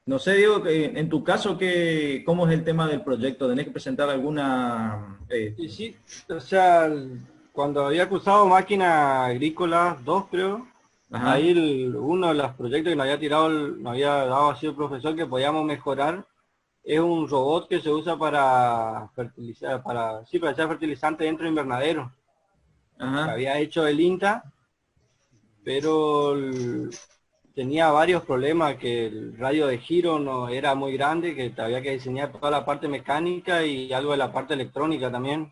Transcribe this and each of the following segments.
No sé, Diego, en tu caso, ¿cómo es el tema del proyecto? ¿Tenés que presentar alguna... Y sí, o sea, cuando había cursado máquina agrícola 2 creo, ahí ajá, uno de los proyectos que nos había tirado, nos había dado así el profesor que podíamos mejorar, es un robot que se usa para fertilizar, sí, para echar fertilizante dentro de invernadero, que ajá, había hecho el INTA, pero tenía varios problemas, que el radio de giro no era muy grande, que había que diseñar toda la parte mecánica y algo de la parte electrónica también.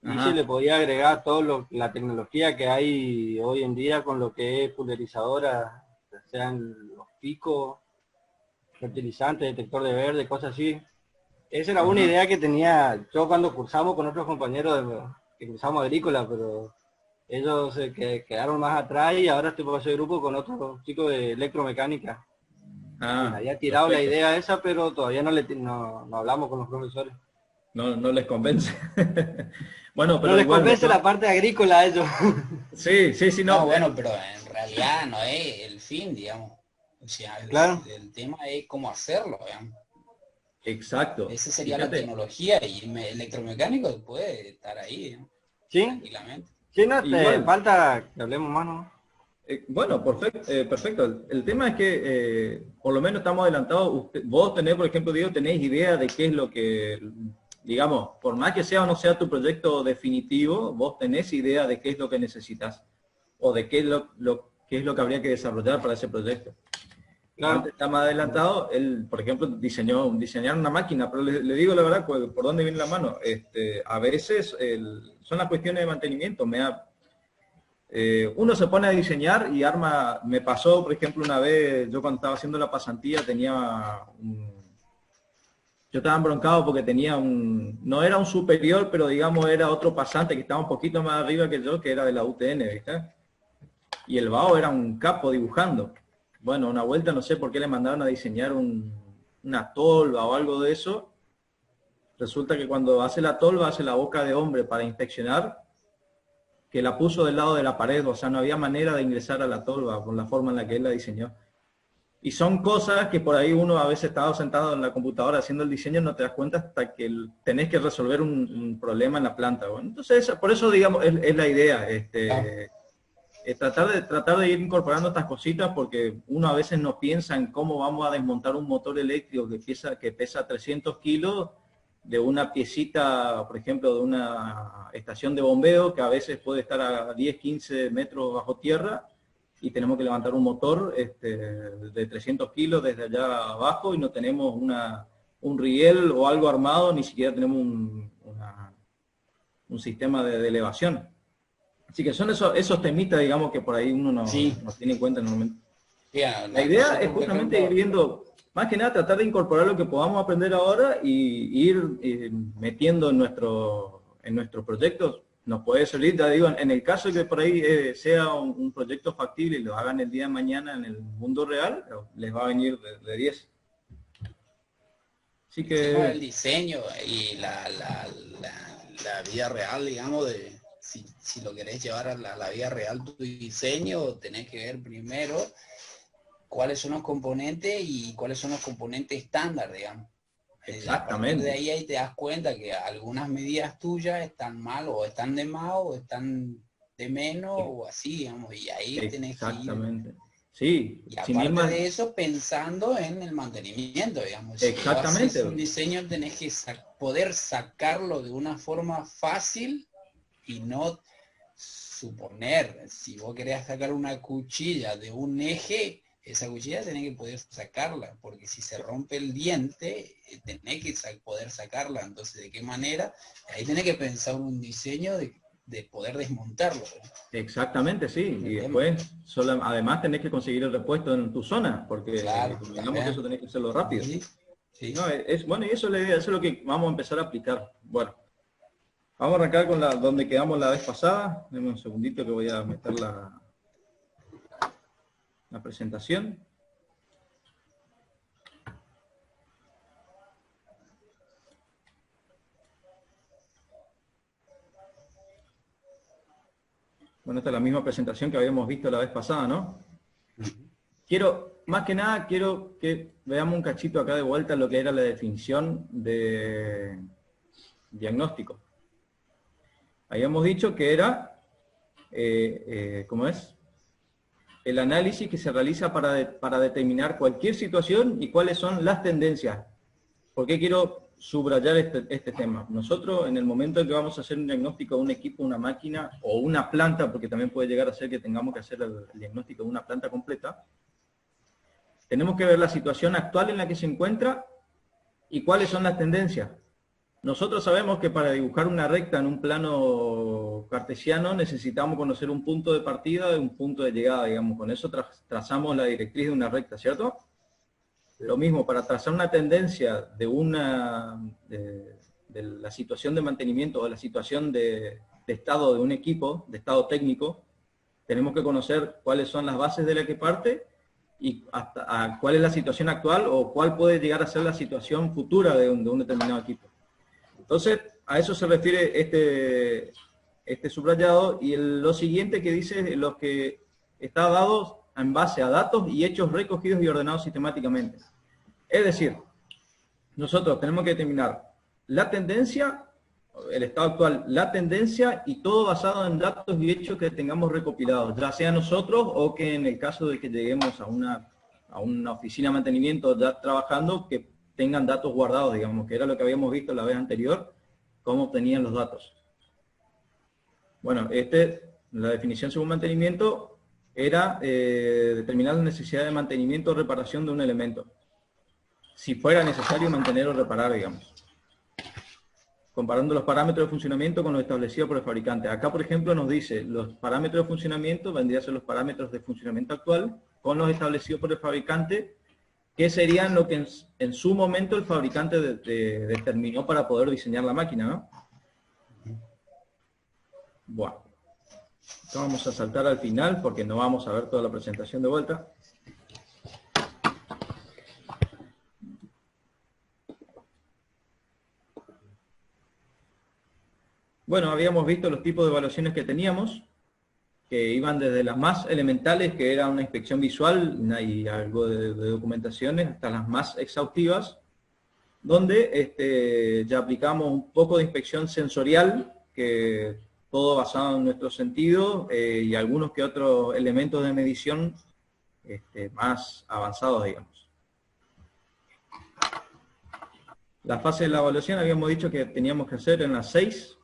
Y se le ajá. podía agregar la tecnología que hay hoy en día con lo que es pulverizadora, sean los picos, fertilizantes, detector de verde, cosas así. Esa era una Ajá. idea que tenía yo cuando cursamos con otros compañeros que cursamos agrícola, pero ellos quedaron más atrás y ahora estoy por ese grupo con otros chicos de electromecánica, que le Ah, había tirado la perfecto. idea esa, pero todavía no hablamos con los profesores. No, no les convence. Bueno, No pero les igual, convence la parte agrícola a ellos. sí, sí, sí, No, no. bueno, pero en realidad no es el fin, digamos. O sea, Claro, el tema es cómo hacerlo, digamos. Exacto. Esa sería la Fíjate, tecnología y electromecánico puede estar ahí, digamos, ¿sí? tranquilamente. Sí, no, te igual. falta que hablemos más, ¿no? Bueno, perfecto. Perfecto. El tema es que por lo menos estamos adelantados. Vos tenés, por ejemplo, Diego, tenés idea de qué es lo que, digamos, por más que sea o no sea tu proyecto definitivo, vos tenés idea de qué es lo que necesitas o de qué es qué es lo que habría que desarrollar para ese proyecto. Antes Claro. está más adelantado, él, por ejemplo, diseñar una máquina, pero le digo la verdad, por dónde viene la mano. A veces son las cuestiones de mantenimiento. Uno se pone a diseñar y arma, me pasó, por ejemplo, una vez, yo cuando estaba haciendo la pasantía yo estaba embroncado porque tenía no era un superior, pero digamos era otro pasante que estaba un poquito más arriba que yo, que era de la UTN, ¿viste? Y el vago era un capo dibujando. Bueno, una vuelta no sé por qué le mandaron a diseñar una tolva o algo de eso. Resulta que cuando hace la tolva hace la boca de hombre para inspeccionar, que la puso del lado de la pared, o sea, no había manera de ingresar a la tolva por la forma en la que él la diseñó. Y son cosas que por ahí uno a veces estado sentado en la computadora haciendo el diseño, no te das cuenta hasta que tenés que resolver un problema en la planta. Bueno, entonces, por eso, digamos, es la idea. Claro. Tratar de ir incorporando estas cositas porque uno a veces no piensa en cómo vamos a desmontar un motor eléctrico que pesa 300 kilos de una piecita, por ejemplo, de una estación de bombeo que a veces puede estar a 10, 15 metros bajo tierra y tenemos que levantar un motor de 300 kilos desde allá abajo y no tenemos un riel o algo armado, ni siquiera tenemos un sistema de elevación. Así que son esos temitas, digamos, que por ahí uno Sí, no tiene en cuenta normalmente. mira, La idea es nosotros, por justamente ir ejemplo, viendo, más que nada, tratar de incorporar lo que podamos aprender ahora y ir metiendo en nuestros proyectos. Nos puede servir, te digo, en el caso de que por ahí sea un proyecto factible y lo hagan el día de mañana en el mundo real, les va a venir de 10. Así el tema del que, diseño y la vida real, digamos, si lo querés llevar a la vida real, tu diseño, tenés que ver primero cuáles son los componentes y cuáles son los componentes estándar, digamos. A partir de exactamente. ahí te das cuenta que algunas medidas tuyas están mal o están de más o están de menos o así, digamos, y ahí tenés que ir. Exactamente. Sí, Y sin ir aparte más. de eso, pensando en el mantenimiento, digamos, si vos Exactamente. haces un diseño tenés que poder sacarlo de una forma fácil y no suponer, si vos querés sacar una cuchilla de un eje, esa cuchilla tenés que poder sacarla, porque si se rompe el diente, tenés que poder sacarla. Entonces, ¿de qué manera? Ahí tenés que pensar un diseño de poder desmontarlo, ¿no? Exactamente, sí. Y El tema. después, además tenés que conseguir el repuesto en tu zona, porque Claro, digamos que eso también. tenés que hacerlo rápido. Sí, sí. No, bueno, y eso es la idea, eso es lo que vamos a empezar a aplicar. Bueno, vamos a arrancar con donde quedamos la vez pasada. Dame un segundito que voy a meter la presentación. Bueno, esta es la misma presentación que habíamos visto la vez pasada, ¿no? Ujú. Quiero, más que nada quiero que veamos un cachito acá de vuelta lo que era la definición de diagnóstico. Habíamos dicho que era, ¿cómo es? El análisis que se realiza para determinar cualquier situación y cuáles son las tendencias. ¿Por qué quiero subrayar este tema? Nosotros, en el momento en que vamos a hacer un diagnóstico de un equipo, una máquina o una planta, porque también puede llegar a ser que tengamos que hacer el diagnóstico de una planta completa, tenemos que ver la situación actual en la que se encuentra y cuáles son las tendencias. Nosotros sabemos que para dibujar una recta en un plano cartesiano necesitamos conocer un punto de partida y un punto de llegada, digamos. Con eso trazamos la directriz de una recta, ¿cierto? Lo mismo, para trazar una tendencia de la situación de mantenimiento o de la situación de estado de un equipo, de estado técnico, tenemos que conocer cuáles son las bases de la que parte y cuál es la situación actual o cuál puede llegar a ser la situación futura de un determinado equipo. Entonces, a eso se refiere este subrayado, y lo siguiente que dice, los que está dado en base a datos y hechos recogidos y ordenados sistemáticamente. Es decir, nosotros tenemos que determinar la tendencia, el estado actual, la tendencia, y todo basado en datos y hechos que tengamos recopilados, ya sea nosotros o que en el caso de que lleguemos a una oficina de mantenimiento ya trabajando, que tengan datos guardados, digamos, que era lo que habíamos visto la vez anterior, cómo obtenían los datos. Bueno, la definición según mantenimiento era determinar la necesidad de mantenimiento o reparación de un elemento, si fuera necesario mantener o reparar, digamos. Comparando los parámetros de funcionamiento con los establecidos por el fabricante. Acá, por ejemplo, nos dice, los parámetros de funcionamiento vendrían a ser los parámetros de funcionamiento actual con los establecidos por el fabricante, que serían lo que en su momento el fabricante determinó para poder diseñar la máquina, ¿no? Bueno, entonces vamos a saltar al final porque no vamos a ver toda la presentación de vuelta. Bueno, habíamos visto los tipos de evaluaciones que teníamos, que iban desde las más elementales, que era una inspección visual y algo de documentaciones, hasta las más exhaustivas, donde ya aplicamos un poco de inspección sensorial, que todo basado en nuestro sentido, y algunos que otros elementos de medición más avanzados, digamos. La fase de la evaluación habíamos dicho que teníamos que hacer en las 6,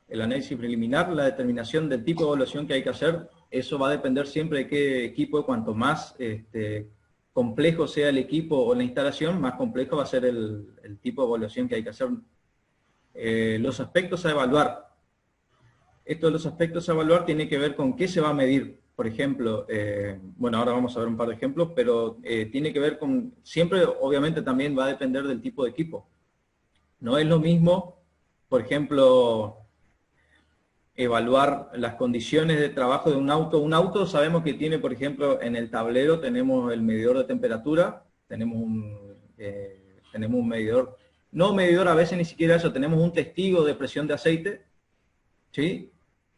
el análisis preliminar, la determinación del tipo de evaluación que hay que hacer. Eso va a depender siempre de qué equipo. Cuanto más complejo sea el equipo o la instalación, más complejo va a ser el tipo de evaluación que hay que hacer. Los aspectos a evaluar. Esto de los aspectos a evaluar tiene que ver con qué se va a medir. Por ejemplo, bueno, ahora vamos a ver un par de ejemplos, pero tiene que ver con, siempre obviamente también va a depender del tipo de equipo. No es lo mismo, por ejemplo, evaluar las condiciones de trabajo de un auto. Un auto sabemos que tiene, por ejemplo, en el tablero tenemos el medidor de temperatura, tenemos un medidor, no medidor a veces ni siquiera eso, tenemos un testigo de presión de aceite, ¿sí?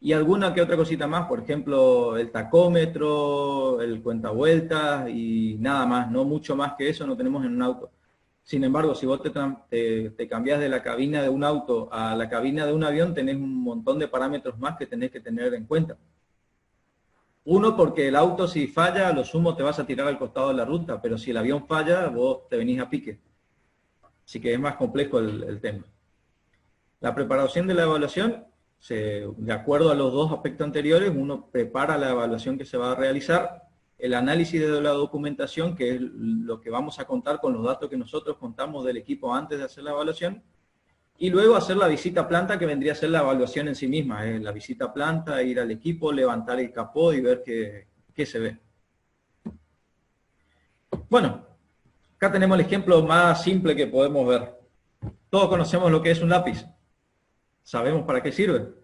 Y alguna que otra cosita más, por ejemplo, el tacómetro, el cuentavueltas y nada más, no mucho más que eso no tenemos en un auto. Sin embargo, si vos te cambiás de la cabina de un auto a la cabina de un avión, tenés un montón de parámetros más que tenés que tener en cuenta. Uno, porque el auto si falla, a lo sumo te vas a tirar al costado de la ruta, pero si el avión falla, vos te venís a pique. Así que es más complejo el tema. La preparación de la evaluación, de acuerdo a los dos aspectos anteriores, uno prepara la evaluación que se va a realizar, el análisis de la documentación, que es lo que vamos a contar con los datos que nosotros contamos del equipo antes de hacer la evaluación, y luego hacer la visita a planta, que vendría a ser la evaluación en sí misma, la visita a planta, ir al equipo, levantar el capó y ver qué se ve. Bueno, acá tenemos el ejemplo más simple que podemos ver. Todos conocemos lo que es un lápiz. ¿Sabemos para qué sirve?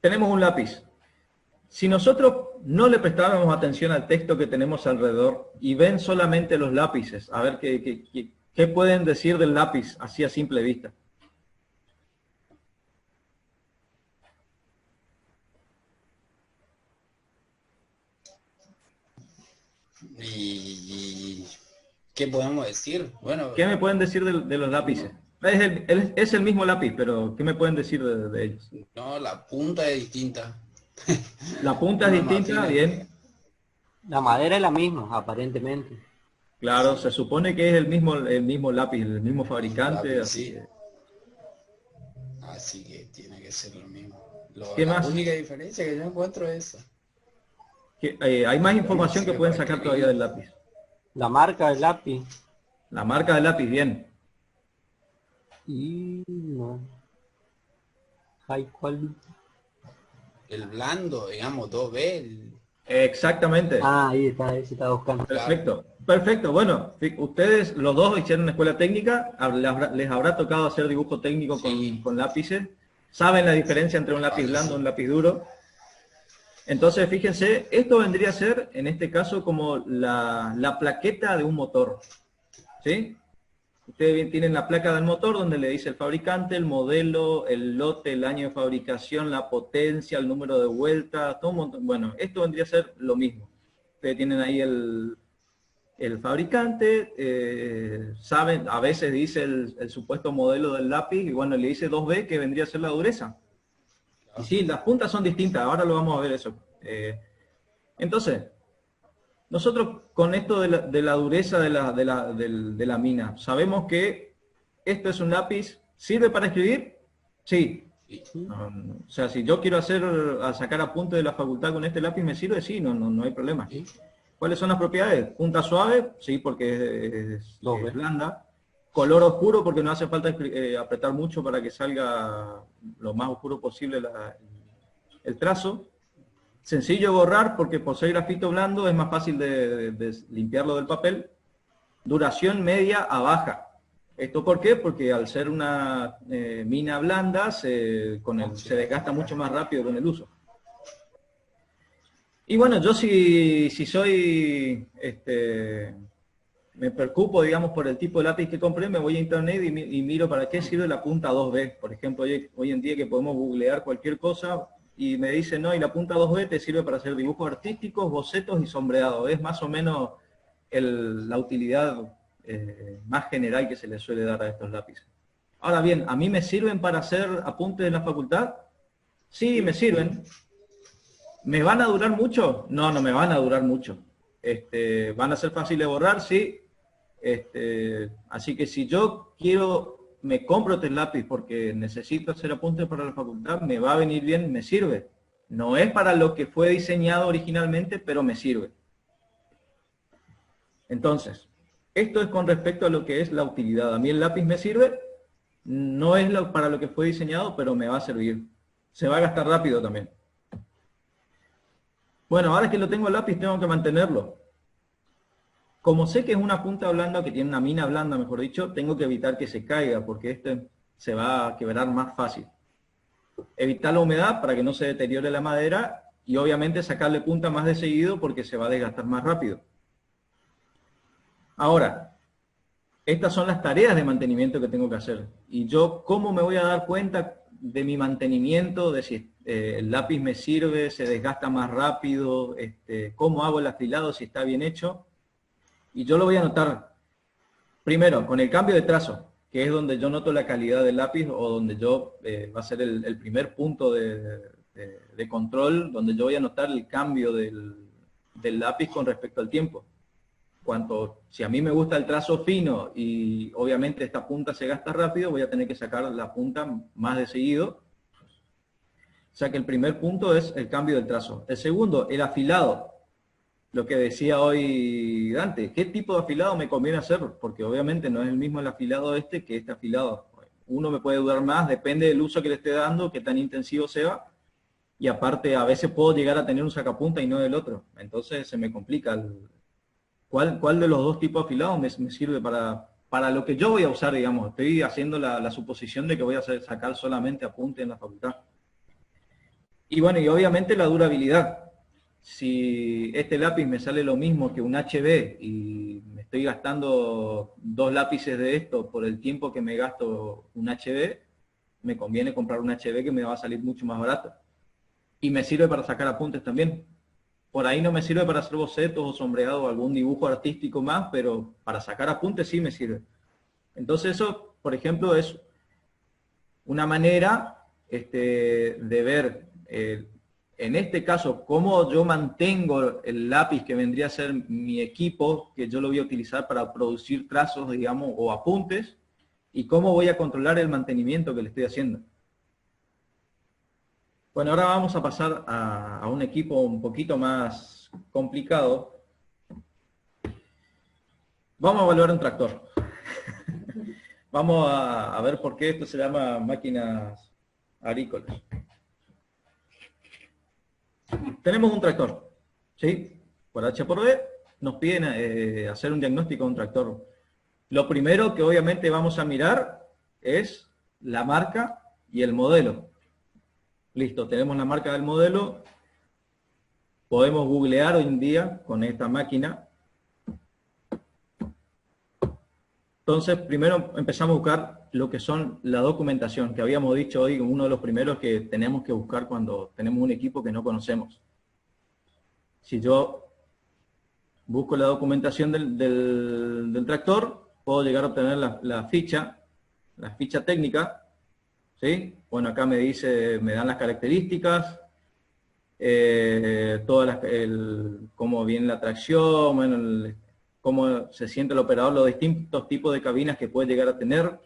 Tenemos un lápiz. Si nosotros no le prestáramos atención al texto que tenemos alrededor y ven solamente los lápices, a ver qué pueden decir del lápiz así a simple vista. ¿Y qué podemos decir? Bueno, ¿Qué me pueden decir de los lápices? Es el mismo lápiz, pero ¿qué me pueden decir de ellos? no, la punta es distinta. La punta es Uno no distinta, afina. bien. La madera es la misma, aparentemente. Claro, Sí. se supone que es el mismo lápiz, el mismo Mismo fabricante, lápiz, así sí. que... Así que tiene que ser lo mismo. ¿Qué La más? única diferencia que yo encuentro es esa. Hay más Bueno, información que sirve pueden para sacar todavía escribir. del lápiz. La marca del lápiz. La marca del lápiz, bien. Y no. High quality. El blando, digamos, 2B. Exactamente. Ah, ahí está, ahí se está buscando. Perfecto. Perfecto. Bueno, ustedes los dos hicieron una escuela técnica, les habrá tocado hacer dibujo técnico Sí. con lápices. Saben la diferencia entre un lápiz Ahí blando y sí. un lápiz duro. Entonces, fíjense, esto vendría a ser, en este caso, como la plaqueta de un motor. ¿Sí? Ustedes bien tienen la placa del motor donde le dice el fabricante, el modelo, el lote, el año de fabricación, la potencia, el número de vueltas, todo un montón. Bueno, esto vendría a ser lo mismo. Ustedes tienen ahí el fabricante, saben, a veces dice el supuesto modelo del lápiz, y bueno, le dice 2B que vendría a ser la dureza. Y sí, las puntas son distintas, ahora lo vamos a ver eso. Entonces, nosotros con esto de la dureza de la mina, sabemos que esto es un lápiz, ¿sirve para escribir? Sí. Sí. O sea, si yo quiero sacar apuntes de la facultad con este lápiz, ¿me sirve? Sí, no hay problema. Sí. ¿Cuáles son las propiedades? Punta suave, sí, porque es 2B. blanda. Color oscuro, porque no hace falta apretar mucho para que salga lo más oscuro posible el trazo. Sencillo borrar, porque por ser grafito blando es más fácil de limpiarlo del papel. Duración media a baja. ¿Esto por qué? Porque al ser una mina blanda, se desgasta mucho más rápido con el uso. Y bueno, yo si soy, me preocupo, digamos, por el tipo de lápiz que compré, me voy a internet y miro para qué sirve la punta 2B. Por ejemplo, hoy en día que podemos googlear cualquier cosa y me dice, no, y la punta 2B te sirve para hacer dibujos artísticos, bocetos y sombreados. Es más o menos la utilidad más general que se le suele dar a estos lápices. Ahora bien, ¿a mí me sirven para hacer apuntes en la facultad? Sí, me sirven. ¿Me van a durar mucho? No, no me van a durar mucho. ¿Van a ser fáciles de borrar? Sí. Así que si yo me compro este lápiz porque necesito hacer apuntes para la facultad, me va a venir bien, me sirve. No es para lo que fue diseñado originalmente, pero me sirve. Entonces, esto es con respecto a lo que es la utilidad. A mí el lápiz me sirve, no es para lo que fue diseñado, pero me va a servir. Se va a gastar rápido también. Bueno, ahora que lo tengo el lápiz, tengo que mantenerlo. Como sé que es una punta blanda, que tiene una mina blanda, mejor dicho, tengo que evitar que se caiga, porque este se va a quebrar más fácil. Evitar la humedad para que no se deteriore la madera y obviamente sacarle punta más de seguido porque se va a desgastar más rápido. Ahora, estas son las tareas de mantenimiento que tengo que hacer. Y yo, ¿cómo me voy a dar cuenta de mi mantenimiento, de si el lápiz me sirve, se desgasta más rápido, cómo hago el afilado, si está bien hecho? Y yo lo voy a notar primero con el cambio de trazo, que es donde yo noto la calidad del lápiz o donde va a ser el primer punto de control, donde yo voy a notar el cambio del lápiz con respecto al tiempo. Si a mí me gusta el trazo fino y obviamente esta punta se gasta rápido, voy a tener que sacar la punta más de seguido. O sea que el primer punto es el cambio del trazo. El segundo, el afilado. Lo que decía hoy Dante, ¿qué tipo de afilado me conviene hacer? Porque obviamente no es el mismo el afilado que este afilado. Uno me puede durar más, depende del uso que le esté dando, qué tan intensivo sea. Y aparte, a veces puedo llegar a tener un sacapunta y no del otro. Entonces se me complica. ¿Cuál de los dos tipos de afilados me sirve para lo que yo voy a usar, digamos? Estoy haciendo la suposición de que voy a sacar solamente apunte en la facultad. Y bueno, y obviamente la durabilidad. Si este lápiz me sale lo mismo que un HB y me estoy gastando 2 lápices de esto por el tiempo que me gasto un HB, me conviene comprar un HB que me va a salir mucho más barato. Y me sirve para sacar apuntes también. por ahí no me sirve para hacer bocetos o sombreado o algún dibujo artístico más, pero para sacar apuntes sí me sirve. Entonces eso, por ejemplo, es una manera de ver, en este caso, cómo yo mantengo el lápiz que vendría a ser mi equipo, que yo lo voy a utilizar para producir trazos, digamos, o apuntes, y cómo voy a controlar el mantenimiento que le estoy haciendo. Bueno, ahora vamos a pasar a un equipo un poquito más complicado. Vamos a evaluar un tractor. Vamos a ver por qué esto se llama máquinas agrícolas. Tenemos un tractor, ¿sí? Por H por B nos piden hacer un diagnóstico de un tractor. Lo primero que obviamente vamos a mirar es la marca y el modelo. Listo, tenemos la marca del modelo. Podemos googlear hoy en día con esta máquina. Entonces, primero empezamos a buscar lo que son la documentación, que habíamos dicho hoy, uno de los primeros que tenemos que buscar cuando tenemos un equipo que no conocemos. Si yo busco la documentación del tractor, puedo llegar a obtener la ficha técnica, ¿sí? Bueno, acá me dice, me dan las características, cómo viene la tracción, bueno, cómo se siente el operador, los distintos tipos de cabinas que puede llegar a tener,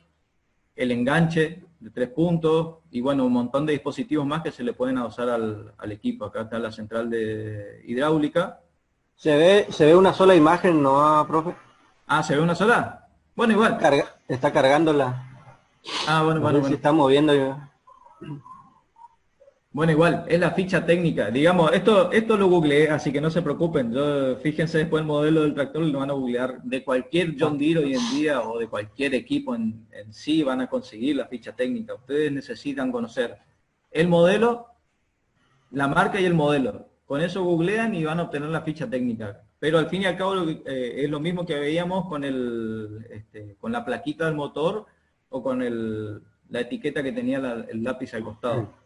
el enganche de 3 puntos, y bueno, un montón de dispositivos más que se le pueden adosar al equipo. Acá está la central de hidráulica. Se ve una sola imagen, ¿no, profe? Ah, ¿se ve una sola? Bueno, igual. Está cargándola. Ah, bueno, No bueno, sé bueno. si está moviendo yo. Bueno, igual, es la ficha técnica. Digamos, esto lo googleé, así que no se preocupen. Fíjense después el modelo del tractor y lo van a googlear. De cualquier John Deere hoy en día o de cualquier equipo en sí van a conseguir la ficha técnica. Ustedes necesitan conocer el modelo, la marca y el modelo. Con eso googlean y van a obtener la ficha técnica. Pero al fin y al cabo es lo mismo que veíamos con con la plaquita del motor o con la etiqueta que tenía el lápiz al costado.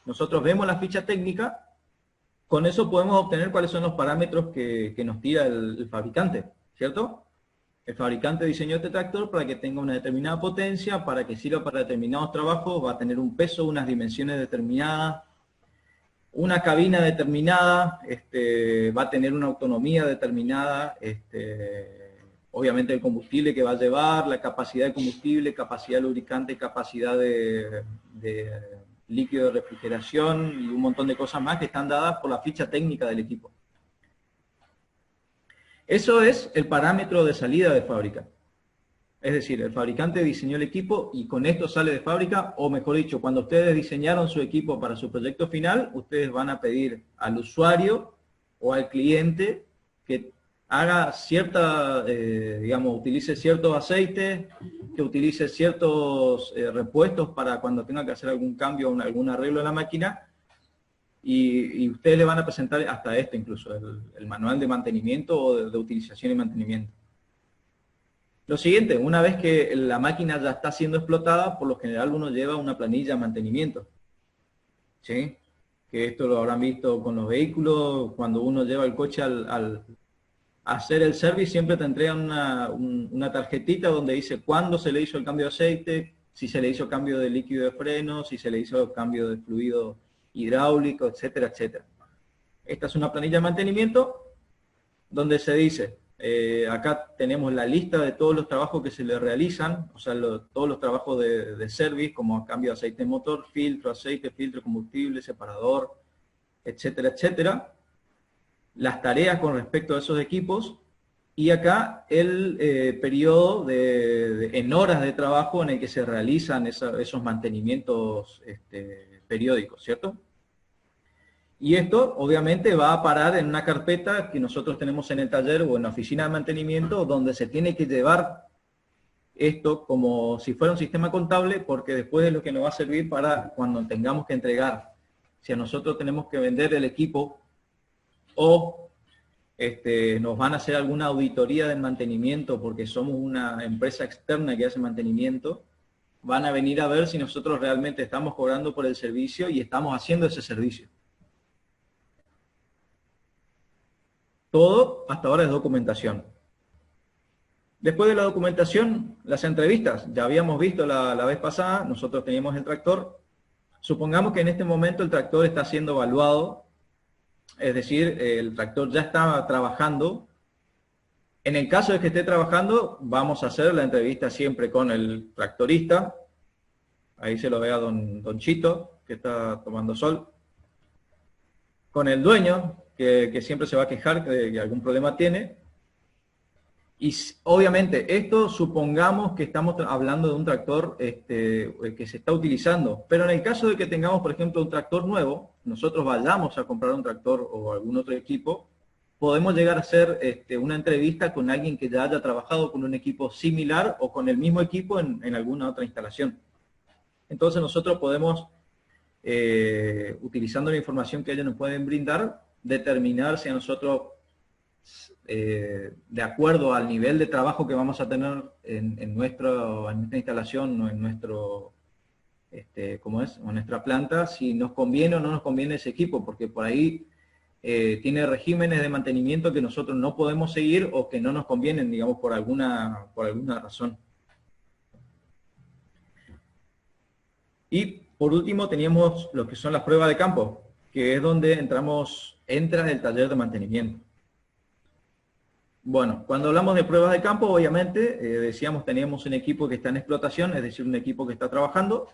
Nosotros vemos la ficha técnica, con eso podemos obtener cuáles son los parámetros que nos tira el fabricante, ¿cierto? El fabricante diseñó este tractor para que tenga una determinada potencia, para que sirva para determinados trabajos, va a tener un peso, unas dimensiones determinadas, una cabina determinada, va a tener una autonomía determinada, obviamente el combustible que va a llevar, la capacidad de combustible, capacidad de lubricante, capacidad de líquido de refrigeración y un montón de cosas más que están dadas por la ficha técnica del equipo. Eso es el parámetro de salida de fábrica. Es decir, el fabricante diseñó el equipo y con esto sale de fábrica, o mejor dicho, cuando ustedes diseñaron su equipo para su proyecto final, ustedes van a pedir al usuario o al cliente que haga utilice ciertos aceites, que utilice ciertos repuestos para cuando tenga que hacer algún cambio o algún arreglo en la máquina, y ustedes le van a presentar hasta incluso, el manual de mantenimiento o de utilización y mantenimiento. Lo siguiente, una vez que la máquina ya está siendo explotada, por lo general uno lleva una planilla de mantenimiento, ¿sí? Que esto lo habrán visto con los vehículos, cuando uno lleva el coche al hacer el service, siempre te entregan una tarjetita donde dice cuándo se le hizo el cambio de aceite, si se le hizo cambio de líquido de freno, si se le hizo cambio de fluido hidráulico, etcétera, etcétera. Esta es una planilla de mantenimiento donde se dice, acá tenemos la lista de todos los trabajos que se le realizan, o sea, todos los trabajos de service, como cambio de aceite de motor, filtro, aceite, filtro, combustible, separador, etcétera, etcétera. Las tareas con respecto a esos equipos, y acá el periodo en horas de trabajo en el que se realizan esos mantenimientos periódicos, ¿cierto? Y esto obviamente va a parar en una carpeta que nosotros tenemos en el taller o en la oficina de mantenimiento, donde se tiene que llevar esto como si fuera un sistema contable, porque después es lo que nos va a servir para cuando tengamos que entregar. Si a nosotros tenemos que vender el equipo o nos van a hacer alguna auditoría del mantenimiento porque somos una empresa externa que hace mantenimiento, van a venir a ver si nosotros realmente estamos cobrando por el servicio y estamos haciendo ese servicio. Todo hasta ahora es documentación. Después de la documentación, las entrevistas. Ya habíamos visto la vez pasada, nosotros teníamos el tractor. Supongamos que en este momento el tractor está siendo evaluado, es decir, el tractor ya está trabajando. En el caso de que esté trabajando, vamos a hacer la entrevista siempre con el tractorista. Ahí se lo ve a don Chito, que está tomando sol. Con el dueño, que siempre se va a quejar de que algún problema tiene. Y obviamente, esto supongamos que estamos hablando de un tractor que se está utilizando. Pero en el caso de que tengamos, por ejemplo, un tractor nuevo, nosotros vayamos a comprar un tractor o algún otro equipo, podemos llegar a hacer una entrevista con alguien que ya haya trabajado con un equipo similar o con el mismo equipo en alguna otra instalación. Entonces nosotros podemos, utilizando la información que ellos nos pueden brindar, determinar si a nosotros, de acuerdo al nivel de trabajo que vamos a tener en nuestra instalación o en nuestro, ¿cómo es? O en nuestra planta, si nos conviene o no nos conviene ese equipo, porque por ahí tiene regímenes de mantenimiento que nosotros no podemos seguir o que no nos convienen, digamos, por alguna razón. Y por último teníamos lo que son las pruebas de campo, que es donde entra el taller de mantenimiento. Bueno, cuando hablamos de pruebas de campo, obviamente, decíamos, teníamos un equipo que está en explotación, es decir, un equipo que está trabajando.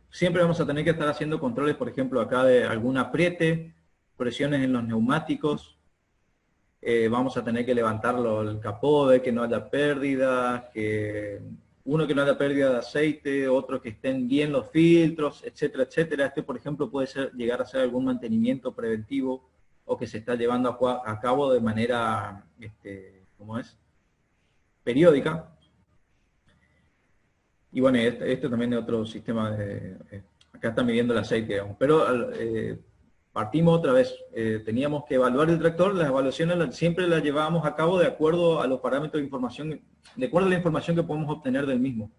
Siempre vamos a tener que estar haciendo controles, por ejemplo, acá de algún apriete, presiones en los neumáticos. Vamos a tener que levantarlo el capó, ver que no haya pérdidas, que no haya pérdida de aceite, otro que estén bien los filtros, etcétera, etcétera. Por ejemplo, puede llegar a ser algún mantenimiento preventivo o que se está llevando a cabo de manera, ¿cómo es? Periódica. Y bueno, este también es otro sistema acá están midiendo el aceite, digamos. Pero partimos otra vez, teníamos que evaluar el tractor, las evaluaciones siempre las llevábamos a cabo de acuerdo a los parámetros de información, de acuerdo a la información que podemos obtener del mismo.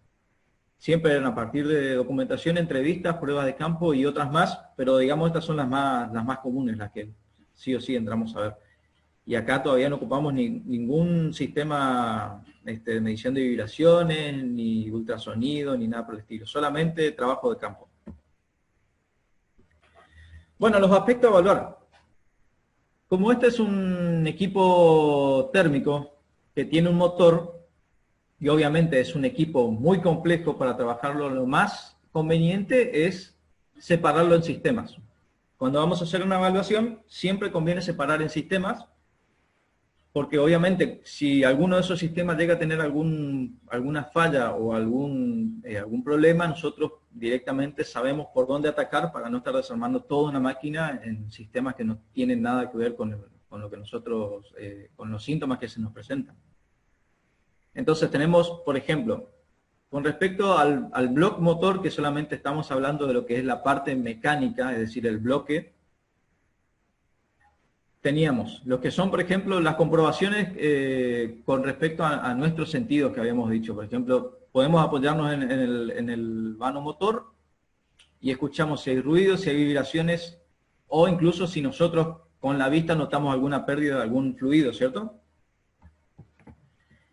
Siempre eran a partir de documentación, entrevistas, pruebas de campo y otras más, pero digamos estas son las más comunes, las que sí o sí entramos a ver. Y acá todavía no ocupamos ningún sistema de medición de vibraciones, ni ultrasonido, ni nada por el estilo, solamente trabajo de campo. Bueno, los aspectos a evaluar. Como este es un equipo térmico que tiene un motor, y obviamente es un equipo muy complejo para trabajarlo, lo más conveniente es separarlo en sistemas. Cuando vamos a hacer una evaluación, siempre conviene separar en sistemas, porque obviamente si alguno de esos sistemas llega a tener alguna falla o algún problema, nosotros directamente sabemos por dónde atacar para no estar desarmando toda una máquina en sistemas que no tienen nada que ver con lo que nosotros, con los síntomas que se nos presentan. Entonces tenemos, por ejemplo, con respecto al bloque motor, que solamente estamos hablando de lo que es la parte mecánica, es decir, el bloque, teníamos lo que son, por ejemplo, las comprobaciones con respecto a nuestros sentidos que habíamos dicho. Por ejemplo, podemos apoyarnos en el vano motor y escuchamos si hay ruido, si hay vibraciones, o incluso si nosotros con la vista notamos alguna pérdida de algún fluido, ¿cierto?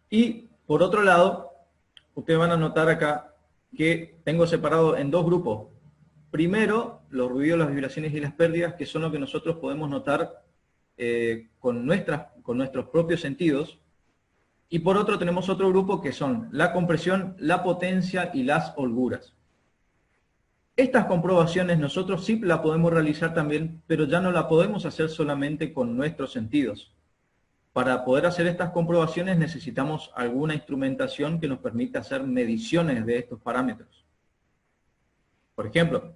Y por otro lado, ustedes van a notar acá que tengo separado en dos grupos. Primero, los ruidos, las vibraciones y las pérdidas, que son lo que nosotros podemos notar con nuestros propios sentidos. Y por otro tenemos otro grupo que son la compresión, la potencia y las holguras. Estas comprobaciones nosotros sí las podemos realizar también, pero ya no la podemos hacer solamente con nuestros sentidos. Para poder hacer estas comprobaciones necesitamos alguna instrumentación que nos permita hacer mediciones de estos parámetros. Por ejemplo,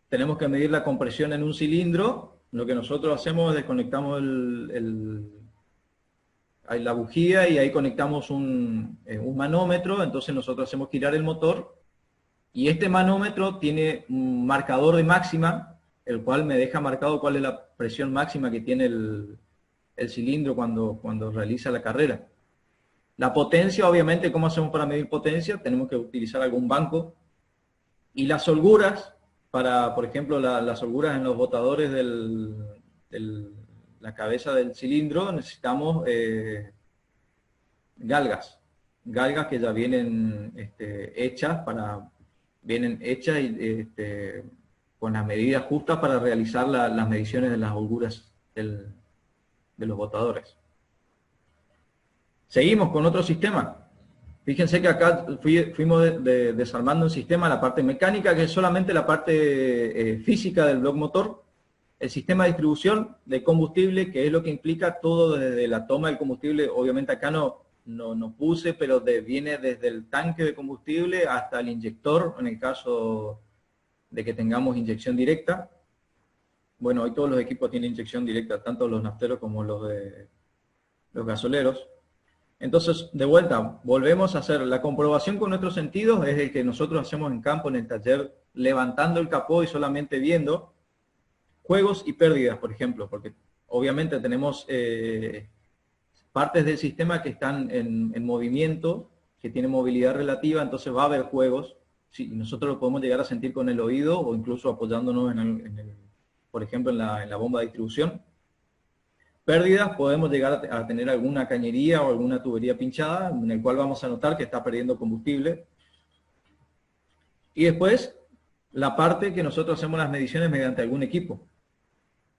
tenemos que medir la compresión en un cilindro. Lo que nosotros hacemos es desconectamos la bujía y ahí conectamos un manómetro. Entonces nosotros hacemos girar el motor y este manómetro tiene un marcador de máxima, el cual me deja marcado cuál es la presión máxima que tiene el cilindro cuando realiza la carrera. La potencia, obviamente, ¿cómo hacemos para medir potencia? Tenemos que utilizar algún banco. Y las holguras, por ejemplo, las holguras en los botadores la cabeza del cilindro necesitamos galgas que ya vienen vienen hechas y, con las medidas justas para realizar las mediciones de las holguras de los botadores. Seguimos con otro sistema. Fíjense que acá fuimos desarmando un sistema, la parte mecánica, que es solamente la parte física del bloque motor, el sistema de distribución de combustible, que es lo que implica todo desde la toma del combustible. Obviamente acá no puse, pero viene desde el tanque de combustible hasta el inyector, en el caso de que tengamos inyección directa. Bueno, hoy todos los equipos tienen inyección directa, tanto los nafteros como los gasoleros. Entonces, de vuelta, volvemos a hacer la comprobación con nuestros sentidos, es el que nosotros hacemos en campo, en el taller, levantando el capó y solamente viendo juegos y pérdidas, por ejemplo, porque obviamente tenemos partes del sistema que están en movimiento, que tienen movilidad relativa, entonces va a haber juegos. Sí, nosotros lo podemos llegar a sentir con el oído o incluso apoyándonos por ejemplo, en la bomba de distribución. Pérdidas, podemos llegar a tener alguna cañería o alguna tubería pinchada, en el cual vamos a notar que está perdiendo combustible. Y después, la parte que nosotros hacemos las mediciones mediante algún equipo.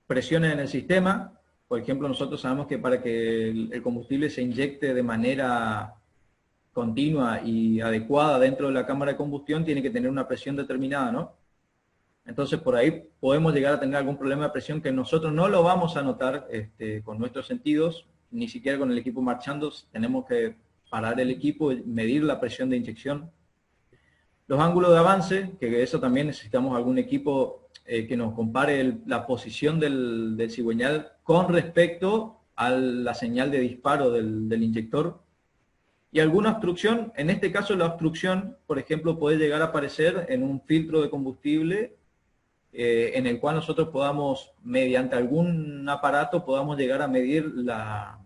Presiones en el sistema, por ejemplo, nosotros sabemos que para que el combustible se inyecte de manera continua y adecuada dentro de la cámara de combustión, tiene que tener una presión determinada, ¿no? Entonces, por ahí podemos llegar a tener algún problema de presión que nosotros no lo vamos a notar con nuestros sentidos, ni siquiera con el equipo marchando. Tenemos que parar el equipo y medir la presión de inyección. Los ángulos de avance, que eso también necesitamos algún equipo que nos compare la posición del cigüeñal con respecto a la señal de disparo del inyector. Y alguna obstrucción, en este caso la obstrucción, por ejemplo, puede llegar a aparecer en un filtro de combustible en el cual nosotros podamos, mediante algún aparato, podamos llegar a medir la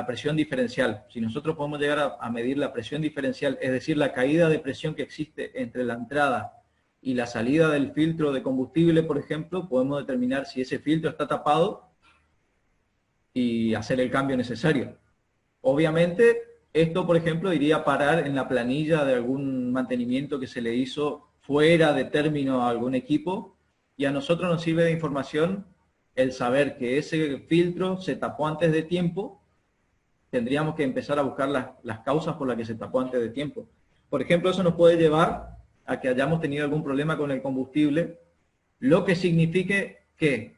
presión diferencial. Si nosotros podemos llegar a medir la presión diferencial, es decir, la caída de presión que existe entre la entrada y la salida del filtro de combustible, por ejemplo, podemos determinar si ese filtro está tapado y hacer el cambio necesario. Obviamente, esto, por ejemplo, iría a parar en la planilla de algún mantenimiento que se le hizo fuera de término a algún equipo, y a nosotros nos sirve de información el saber que ese filtro se tapó antes de tiempo. Tendríamos que empezar a buscar las causas por las que se tapó antes de tiempo. Por ejemplo, eso nos puede llevar a que hayamos tenido algún problema con el combustible, lo que signifique que,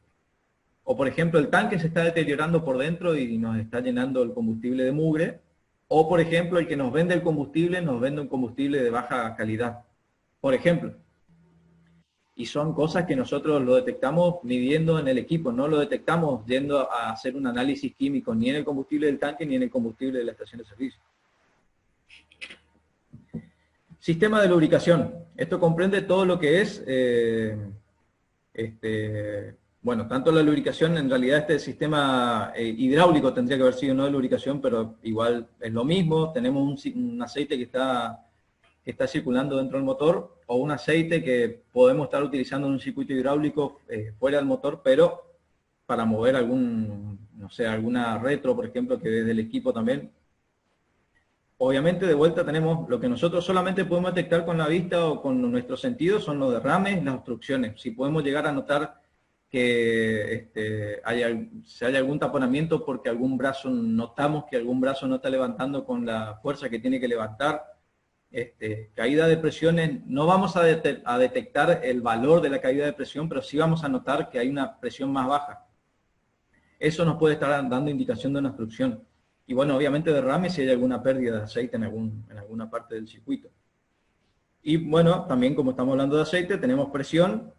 o por ejemplo, el tanque se está deteriorando por dentro y nos está llenando el combustible de mugre, o por ejemplo, el que nos vende el combustible nos vende un combustible de baja calidad, por ejemplo. Y son cosas que nosotros lo detectamos midiendo en el equipo, no lo detectamos yendo a hacer un análisis químico ni en el combustible del tanque ni en el combustible de la estación de servicio. Sistema de lubricación. Esto comprende todo lo que es, bueno, tanto la lubricación, en realidad este sistema hidráulico tendría que haber sido no de lubricación, pero igual es lo mismo. Tenemos un aceite que está circulando dentro del motor, o un aceite que podemos estar utilizando en un circuito hidráulico fuera del motor, pero para mover alguna retro, por ejemplo, que desde el equipo también. Obviamente, de vuelta tenemos lo que nosotros solamente podemos detectar con la vista o con nuestros sentidos, son los derrames, las obstrucciones. Si podemos llegar a notar que si hay algún taponamiento porque notamos que algún brazo no está levantando con la fuerza que tiene que levantar, caída de presiones, no vamos a detectar el valor de la caída de presión, pero sí vamos a notar que hay una presión más baja. Eso nos puede estar dando indicación de una obstrucción. Y bueno, obviamente derrame si hay alguna pérdida de aceite en alguna parte del circuito. Y bueno, también como estamos hablando de aceite, tenemos presión.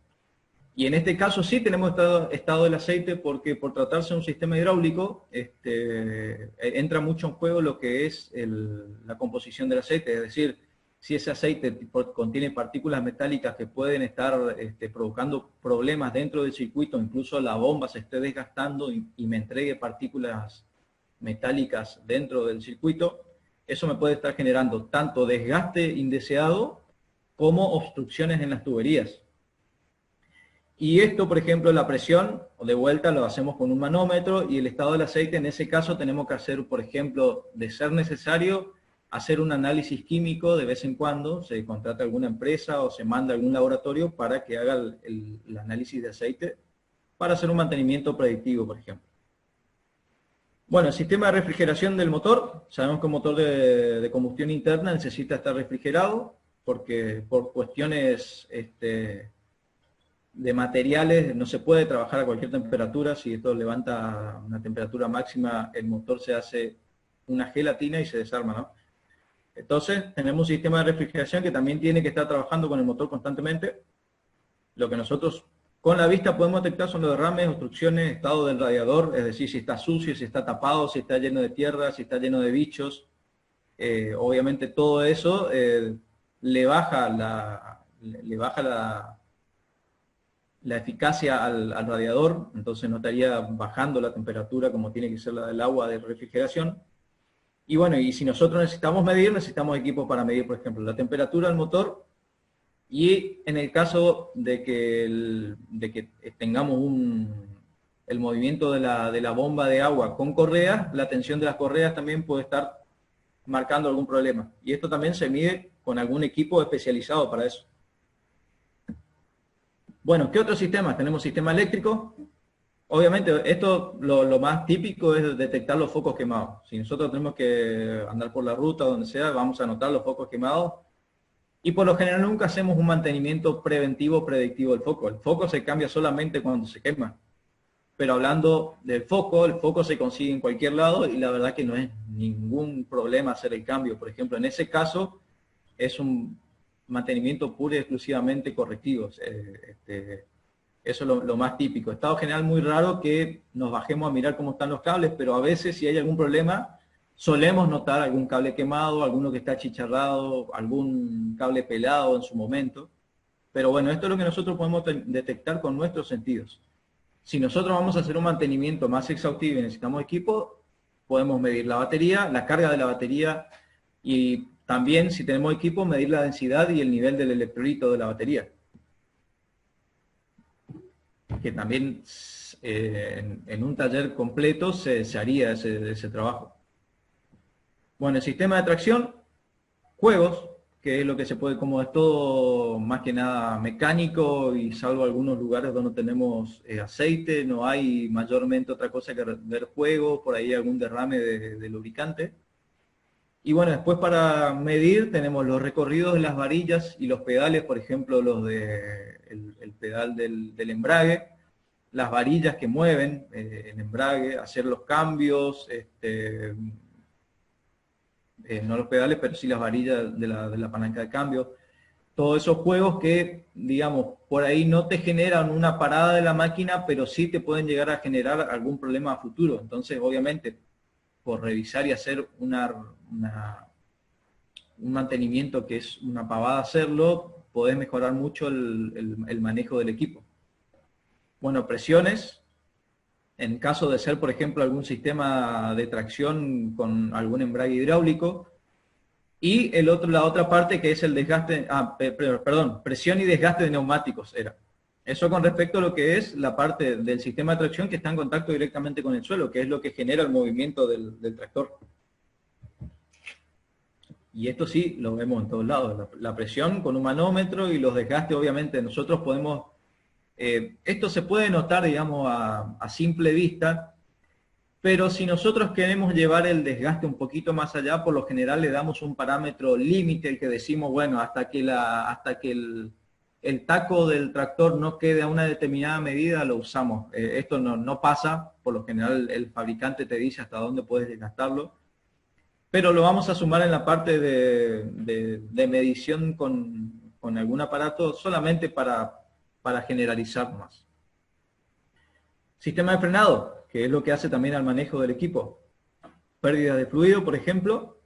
Y en este caso sí tenemos estado del aceite, porque por tratarse de un sistema hidráulico, entra mucho en juego lo que es la composición del aceite. Es decir, si ese aceite contiene partículas metálicas que pueden estar provocando problemas dentro del circuito, incluso la bomba se esté desgastando y me entregue partículas metálicas dentro del circuito, eso me puede estar generando tanto desgaste indeseado como obstrucciones en las tuberías. Y esto, por ejemplo, la presión, de vuelta lo hacemos con un manómetro, y el estado del aceite, en ese caso tenemos que hacer, por ejemplo, de ser necesario, hacer un análisis químico de vez en cuando, se contrata alguna empresa o se manda a algún laboratorio para que haga el análisis de aceite para hacer un mantenimiento predictivo, por ejemplo. Bueno, el sistema de refrigeración del motor, sabemos que un motor de combustión interna necesita estar refrigerado, porque por cuestiones de materiales no se puede trabajar a cualquier temperatura. Si esto levanta una temperatura máxima, el motor se hace una gelatina y se desarma, ¿no? Entonces, tenemos un sistema de refrigeración que también tiene que estar trabajando con el motor constantemente. Lo que nosotros con la vista podemos detectar son los derrames, obstrucciones, estado del radiador, es decir, si está sucio, si está tapado, si está lleno de tierra, si está lleno de bichos. Obviamente todo eso le baja la eficacia al radiador, entonces no estaría bajando la temperatura como tiene que ser la del agua de refrigeración. Y bueno, y si nosotros necesitamos medir, necesitamos equipos para medir, por ejemplo, la temperatura del motor, y en el caso de que tengamos el movimiento de la bomba de agua con correas, la tensión de las correas también puede estar marcando algún problema. Y esto también se mide con algún equipo especializado para eso. Bueno, ¿qué otros sistemas? Tenemos sistema eléctrico. Obviamente, esto lo más típico es detectar los focos quemados. Si nosotros tenemos que andar por la ruta, donde sea, vamos a notar los focos quemados. Y por lo general nunca hacemos un mantenimiento preventivo predictivo del foco. El foco se cambia solamente cuando se quema. Pero hablando del foco, el foco se consigue en cualquier lado y la verdad que no es ningún problema hacer el cambio. Por ejemplo, en ese caso es un mantenimiento puro y exclusivamente correctivo. Eso es lo más típico. Estado general muy raro que nos bajemos a mirar cómo están los cables, pero a veces si hay algún problema, solemos notar algún cable quemado, alguno que está achicharrado, algún cable pelado en su momento. Pero bueno, esto es lo que nosotros podemos detectar con nuestros sentidos. Si nosotros vamos a hacer un mantenimiento más exhaustivo y necesitamos equipo, podemos medir la batería, la carga de la batería, y también, si tenemos equipo, medir la densidad y el nivel del electrolito de la batería. Que también en un taller completo se haría ese trabajo. Bueno, el sistema de tracción, juegos, que es lo que se puede, como es todo más que nada mecánico, y salvo algunos lugares donde tenemos aceite, no hay mayormente otra cosa que ver juegos, por ahí algún derrame de lubricante. Y bueno, después para medir tenemos los recorridos de las varillas y los pedales, por ejemplo, el pedal del embrague, las varillas que mueven el embrague, hacer los cambios, no los pedales, pero sí las varillas de la palanca de cambio. Todos esos juegos que, digamos, por ahí no te generan una parada de la máquina, pero sí te pueden llegar a generar algún problema a futuro. Entonces, obviamente, por revisar y hacer un mantenimiento que es una pavada hacerlo, podés mejorar mucho el manejo del equipo. Bueno, presiones. En caso de ser, por ejemplo, algún sistema de tracción con algún embrague hidráulico. Y la otra parte que es el desgaste, presión y desgaste de neumáticos era. Eso con respecto a lo que es la parte del sistema de tracción que está en contacto directamente con el suelo, que es lo que genera el movimiento del tractor. Y esto sí lo vemos en todos lados, la presión con un manómetro y los desgastes. Obviamente nosotros podemos, esto se puede notar, digamos, a simple vista, pero si nosotros queremos llevar el desgaste un poquito más allá, por lo general le damos un parámetro límite, el que decimos, bueno, hasta que el taco del tractor no quede a una determinada medida, lo usamos. Esto no pasa, por lo general el fabricante te dice hasta dónde puedes desgastarlo, pero lo vamos a sumar en la parte de medición con algún aparato, solamente para generalizar más. Sistema de frenado, que es lo que hace también al manejo del equipo. Pérdida de fluido, por ejemplo,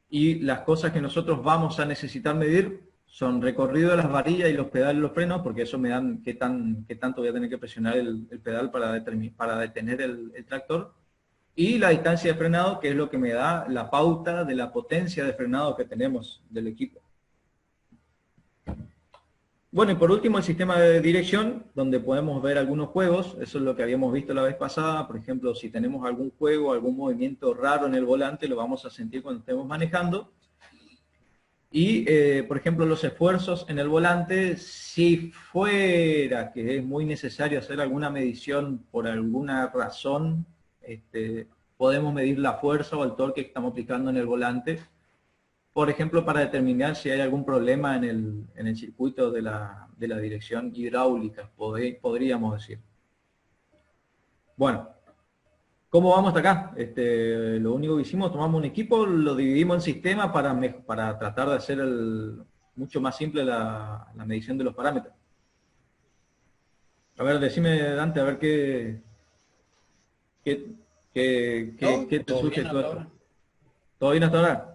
y las cosas que nosotros vamos a necesitar medir son recorrido de las varillas y los pedales de los frenos, porque eso me dan qué tanto voy a tener que presionar el pedal para detener el tractor, y la distancia de frenado, que es lo que me da la pauta de la potencia de frenado que tenemos del equipo. Bueno, y por último el sistema de dirección, donde podemos ver algunos juegos, eso es lo que habíamos visto la vez pasada. Por ejemplo, si tenemos algún juego, algún movimiento raro en el volante, lo vamos a sentir cuando estemos manejando. Y, por ejemplo, los esfuerzos en el volante, si fuera que es muy necesario hacer alguna medición por alguna razón, podemos medir la fuerza o el torque que estamos aplicando en el volante. Por ejemplo, para determinar si hay algún problema en el circuito de la dirección hidráulica, podríamos decir. Bueno, ¿cómo vamos hasta acá? Lo único que hicimos, tomamos un equipo, lo dividimos en sistemas para tratar de hacer mucho más simple la medición de los parámetros. A ver, decime, Dante, a ver qué te surge todo esto. ¿Todo bien hasta ahora?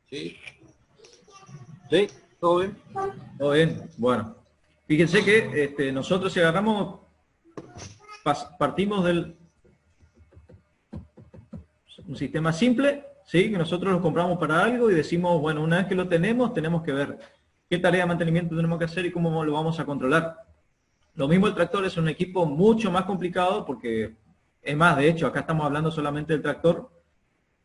Sí. Sí, todo bien. Todo bien, bueno. Fíjense que nosotros si agarramos, partimos del un sistema simple, ¿sí? Que nosotros lo compramos para algo y decimos, bueno, una vez que lo tenemos que ver qué tarea de mantenimiento tenemos que hacer y cómo lo vamos a controlar. Lo mismo el tractor es un equipo mucho más complicado porque, es más, de hecho, acá estamos hablando solamente del tractor,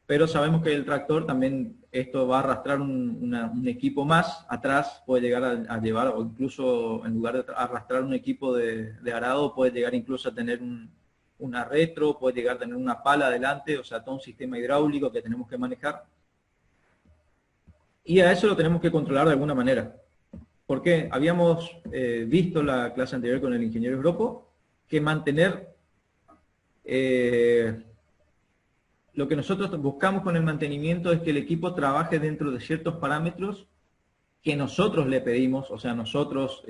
pero sabemos que el tractor también, esto va a arrastrar un equipo más atrás, puede llegar a llevar, o incluso en lugar de arrastrar un equipo de arado, puede llegar incluso a tener una retro, puede llegar a tener una pala adelante, o sea, todo un sistema hidráulico que tenemos que manejar. Y a eso lo tenemos que controlar de alguna manera. Porque habíamos visto la clase anterior con el ingeniero Europo, que mantener... lo que nosotros buscamos con el mantenimiento es que el equipo trabaje dentro de ciertos parámetros que nosotros le pedimos, o sea, nosotros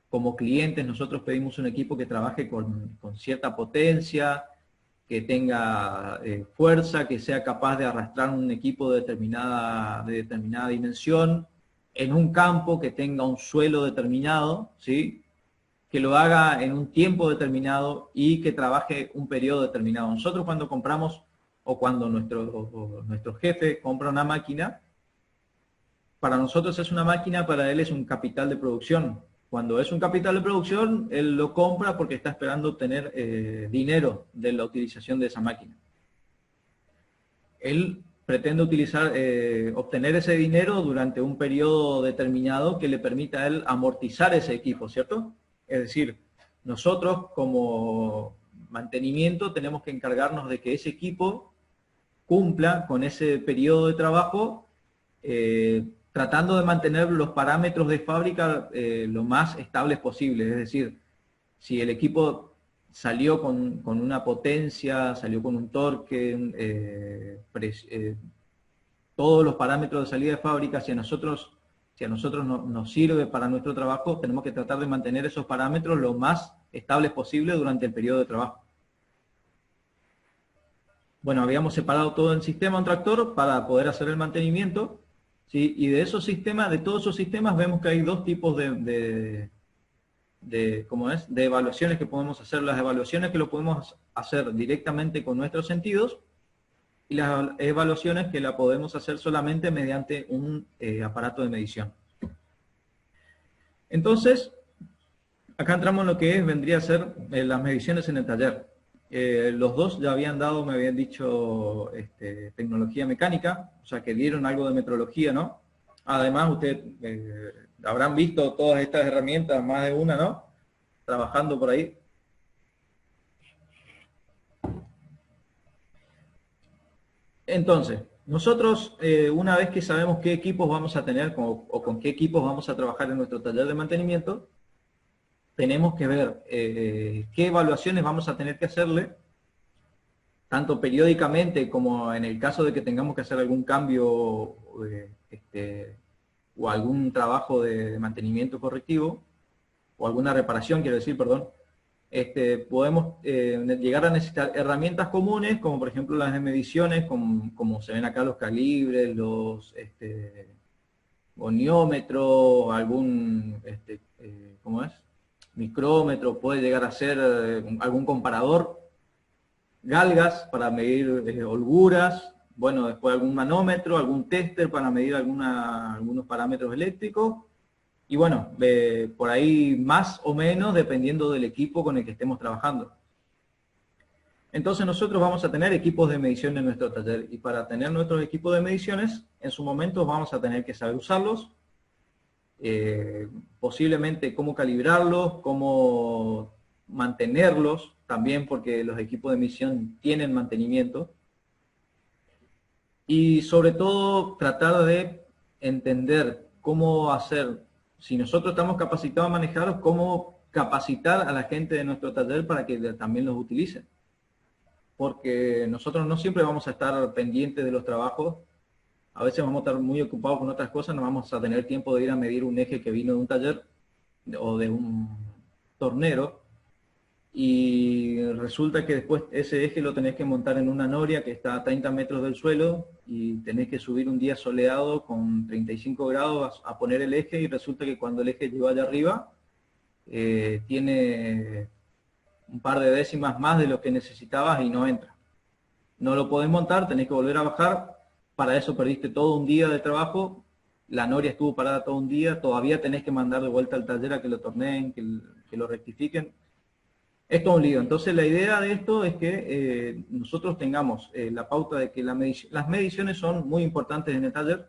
como clientes, nosotros pedimos un equipo que trabaje con cierta potencia, que tenga fuerza, que sea capaz de arrastrar un equipo de determinada dimensión, en un campo que tenga un suelo determinado, ¿sí? Que lo haga en un tiempo determinado y que trabaje un periodo determinado. Nosotros cuando compramos o cuando nuestro jefe compra una máquina, para nosotros es una máquina, para él es un capital de producción. Cuando es un capital de producción, él lo compra porque está esperando obtener dinero de la utilización de esa máquina. Él pretende obtener ese dinero durante un periodo determinado que le permita a él amortizar ese equipo, ¿cierto? Es decir, nosotros como mantenimiento tenemos que encargarnos de que ese equipo cumpla con ese periodo de trabajo, tratando de mantener los parámetros de fábrica lo más estables posible. Es decir, si el equipo salió con una potencia, salió con un torque, todos los parámetros de salida de fábrica, si a nosotros nos sirve para nuestro trabajo, tenemos que tratar de mantener esos parámetros lo más estables posible durante el periodo de trabajo. Bueno, habíamos separado todo el sistema en tractor para poder hacer el mantenimiento, ¿sí? Y de todos esos sistemas vemos que hay dos tipos de evaluaciones que podemos hacer. Las evaluaciones que lo podemos hacer directamente con nuestros sentidos y las evaluaciones que la podemos hacer solamente mediante un aparato de medición. Entonces, acá entramos en lo que vendría a ser las mediciones en el taller. Los dos ya me habían dicho tecnología mecánica, o sea que dieron algo de metrología, ¿no? Además, ustedes habrán visto todas estas herramientas, más de una, ¿no? Trabajando por ahí. Entonces, nosotros una vez que sabemos qué equipos vamos a tener o con qué equipos vamos a trabajar en nuestro taller de mantenimiento, tenemos que ver qué evaluaciones vamos a tener que hacerle, tanto periódicamente como en el caso de que tengamos que hacer algún cambio o algún trabajo de mantenimiento correctivo, o alguna reparación, quiero decir, perdón. Podemos llegar a necesitar herramientas comunes, como por ejemplo las de mediciones, como se ven acá los calibres, los goniómetros, algún ¿cómo es? Micrómetro, puede llegar a ser algún comparador, galgas para medir holguras, después algún manómetro, algún tester para medir algunos parámetros eléctricos, Y bueno, por ahí más o menos dependiendo del equipo con el que estemos trabajando. Entonces nosotros vamos a tener equipos de medición en nuestro taller, y para tener nuestros equipos de mediciones, en su momento vamos a tener que saber usarlos, posiblemente cómo calibrarlos, cómo mantenerlos, también porque los equipos de medición tienen mantenimiento, y sobre todo tratar de entender cómo hacer, si nosotros estamos capacitados a manejar, cómo capacitar a la gente de nuestro taller para que también los utilicen. Porque nosotros no siempre vamos a estar pendientes de los trabajos, a veces vamos a estar muy ocupados con otras cosas, no vamos a tener tiempo de ir a medir un eje que vino de un taller o de un tornero, y resulta que después ese eje lo tenés que montar en una noria que está a 30 metros del suelo, y tenés que subir un día soleado con 35 grados a poner el eje, y resulta que cuando el eje llegó allá arriba, tiene un par de décimas más de lo que necesitabas y no entra. No lo podés montar, tenés que volver a bajar, para eso perdiste todo un día de trabajo, la noria estuvo parada todo un día, todavía tenés que mandar de vuelta al taller a que lo torneen, que lo rectifiquen. Es todo un lío. Entonces la idea de esto es que nosotros tengamos la pauta de que las mediciones son muy importantes en el taller,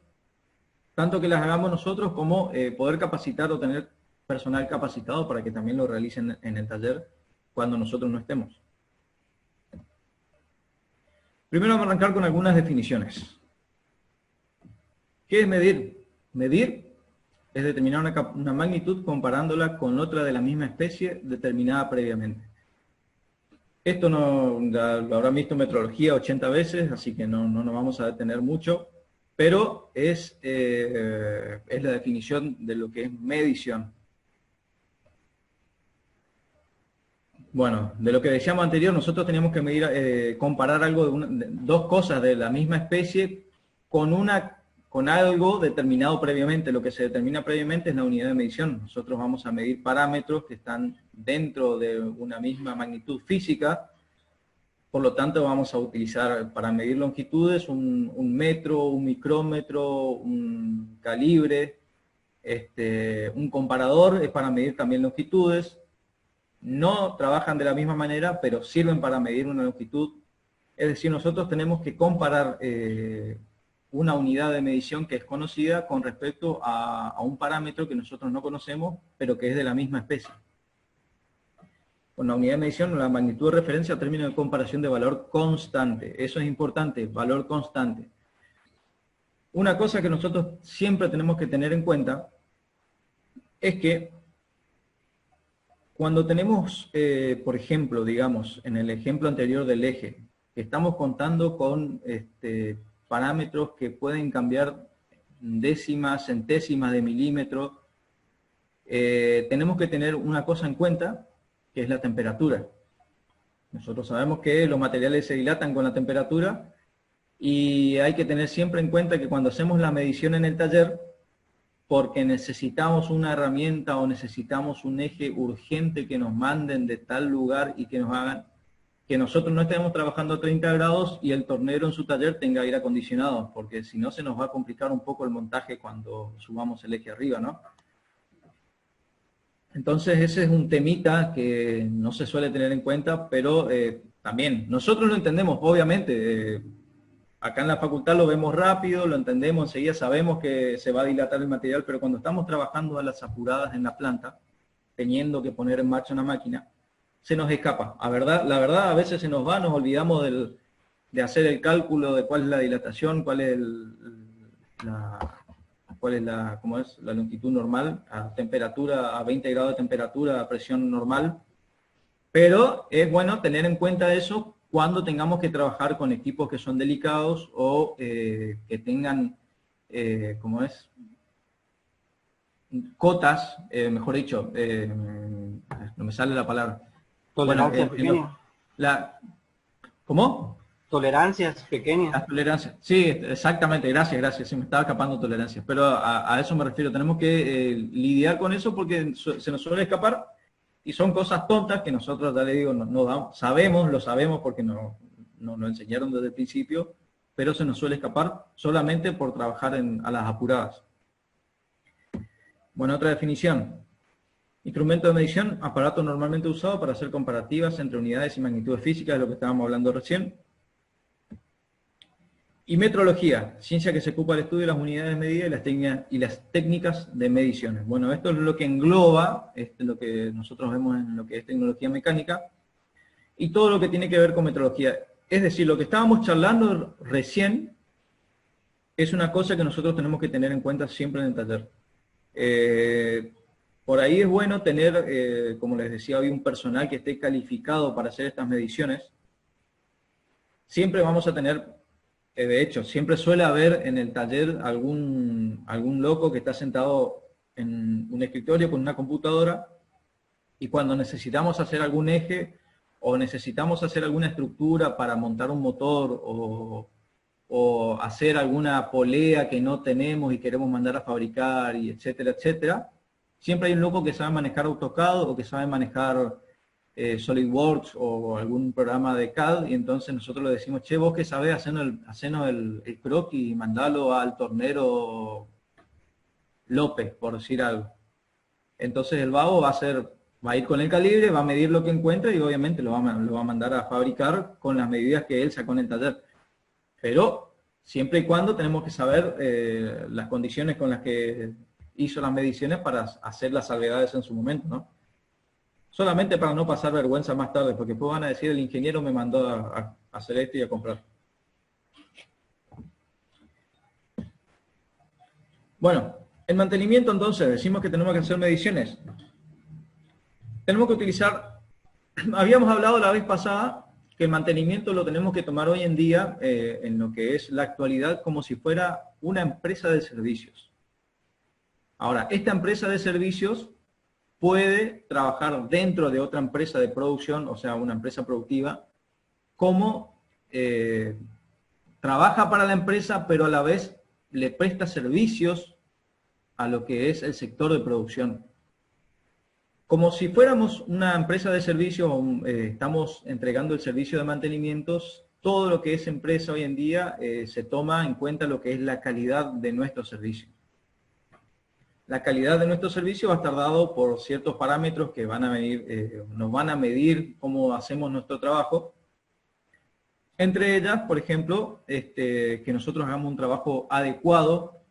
tanto que las hagamos nosotros como poder capacitar o tener personal capacitado para que también lo realicen en el taller cuando nosotros no estemos. Primero vamos a arrancar con algunas definiciones. ¿Qué es medir? Medir es determinar una magnitud comparándola con otra de la misma especie determinada previamente. Esto lo habrán visto en metrología 80 veces, así que no nos vamos a detener mucho, pero es la definición de lo que es medición. Bueno, de lo que decíamos anterior, nosotros teníamos que medir, comparar algo dos cosas de la misma especie con algo determinado previamente. Lo que se determina previamente es la unidad de medición. Nosotros vamos a medir parámetros que están dentro de una misma magnitud física, por lo tanto vamos a utilizar para medir longitudes un metro, un micrómetro, un calibre, un comparador es para medir también longitudes. No trabajan de la misma manera, pero sirven para medir una longitud. Es decir, nosotros tenemos que comparar una unidad de medición que es conocida con respecto a un parámetro que nosotros no conocemos, pero que es de la misma especie. Con la unidad de medición, la magnitud de referencia, término de comparación de valor constante. Eso es importante, valor constante. Una cosa que nosotros siempre tenemos que tener en cuenta es que cuando tenemos, por ejemplo, digamos, en el ejemplo anterior del eje, que estamos contando con parámetros que pueden cambiar décimas, centésimas de milímetro, tenemos que tener una cosa en cuenta, que es la temperatura. Nosotros sabemos que los materiales se dilatan con la temperatura, y hay que tener siempre en cuenta que cuando hacemos la medición en el taller, porque necesitamos una herramienta o necesitamos un eje urgente que nos manden de tal lugar y que nos hagan, que nosotros no estemos trabajando a 30 grados y el tornero en su taller tenga aire acondicionado, porque si no se nos va a complicar un poco el montaje cuando subamos el eje arriba, ¿no? Entonces ese es un temita que no se suele tener en cuenta, pero también nosotros lo entendemos, obviamente. Acá en la facultad lo vemos rápido, lo entendemos, enseguida sabemos que se va a dilatar el material, pero cuando estamos trabajando a las apuradas en la planta, teniendo que poner en marcha una máquina, se nos escapa. La verdad, a veces se nos va, nos olvidamos de hacer el cálculo de cuál es la dilatación, cuál es la longitud normal, a temperatura, a 20 grados de temperatura, a presión normal. Pero es bueno tener en cuenta eso cuando tengamos que trabajar con equipos que son delicados o que tengan, cotas, mejor dicho, no me sale la palabra. Tolerancias pequeñas. ¿Cómo? Tolerancias pequeñas. Las tolerancias, sí, exactamente, gracias, se me estaba escapando tolerancias, pero a eso me refiero, tenemos que lidiar con eso porque se nos suele escapar. Y son cosas tontas que nosotros, ya le digo, no damos, lo sabemos porque nos enseñaron desde el principio, pero se nos suele escapar solamente por trabajar a las apuradas. Bueno, otra definición. Instrumento de medición, aparato normalmente usado para hacer comparativas entre unidades y magnitudes físicas, de lo que estábamos hablando recién. Y metrología, ciencia que se ocupa del estudio de las unidades de medida y las técnicas de mediciones. Bueno, esto es lo que engloba, lo que nosotros vemos en lo que es tecnología mecánica, y todo lo que tiene que ver con metrología. Es decir, lo que estábamos charlando recién es una cosa que nosotros tenemos que tener en cuenta siempre en el taller. Por ahí es bueno tener, como les decía hoy, un personal que esté calificado para hacer estas mediciones. Siempre vamos a tener, de hecho, siempre suele haber en el taller algún loco que está sentado en un escritorio con una computadora, y cuando necesitamos hacer algún eje o necesitamos hacer alguna estructura para montar un motor o hacer alguna polea que no tenemos y queremos mandar a fabricar, y etcétera, etcétera, siempre hay un loco que sabe manejar AutoCAD o que sabe manejar SolidWorks o algún programa de CAD, y entonces nosotros le decimos, che, vos que sabés, hacenos el croquis y mandalo al tornero López, por decir algo. Entonces el vago va a ir con el calibre, va a medir lo que encuentra y obviamente lo va a mandar a fabricar con las medidas que él sacó en el taller. Pero siempre y cuando tenemos que saber las condiciones con las que hizo las mediciones para hacer las salvedades en su momento, ¿no? Solamente para no pasar vergüenza más tarde, porque después van a decir, el ingeniero me mandó a hacer esto y a comprar. Bueno, el mantenimiento entonces, decimos que tenemos que hacer mediciones. Tenemos que utilizar, habíamos hablado la vez pasada, que el mantenimiento lo tenemos que tomar hoy en día, en lo que es la actualidad, como si fuera una empresa de servicios. Ahora, esta empresa de servicios puede trabajar dentro de otra empresa de producción, o sea, una empresa productiva, como trabaja para la empresa, pero a la vez le presta servicios a lo que es el sector de producción. Como si fuéramos una empresa de servicios, estamos entregando el servicio de mantenimientos, todo lo que es empresa hoy en día se toma en cuenta lo que es la calidad de nuestro servicio. La calidad de nuestro servicio va a estar dado por ciertos parámetros que van a venir, nos van a medir cómo hacemos nuestro trabajo. Entre ellas, por ejemplo, que nosotros hagamos un trabajo adecuado,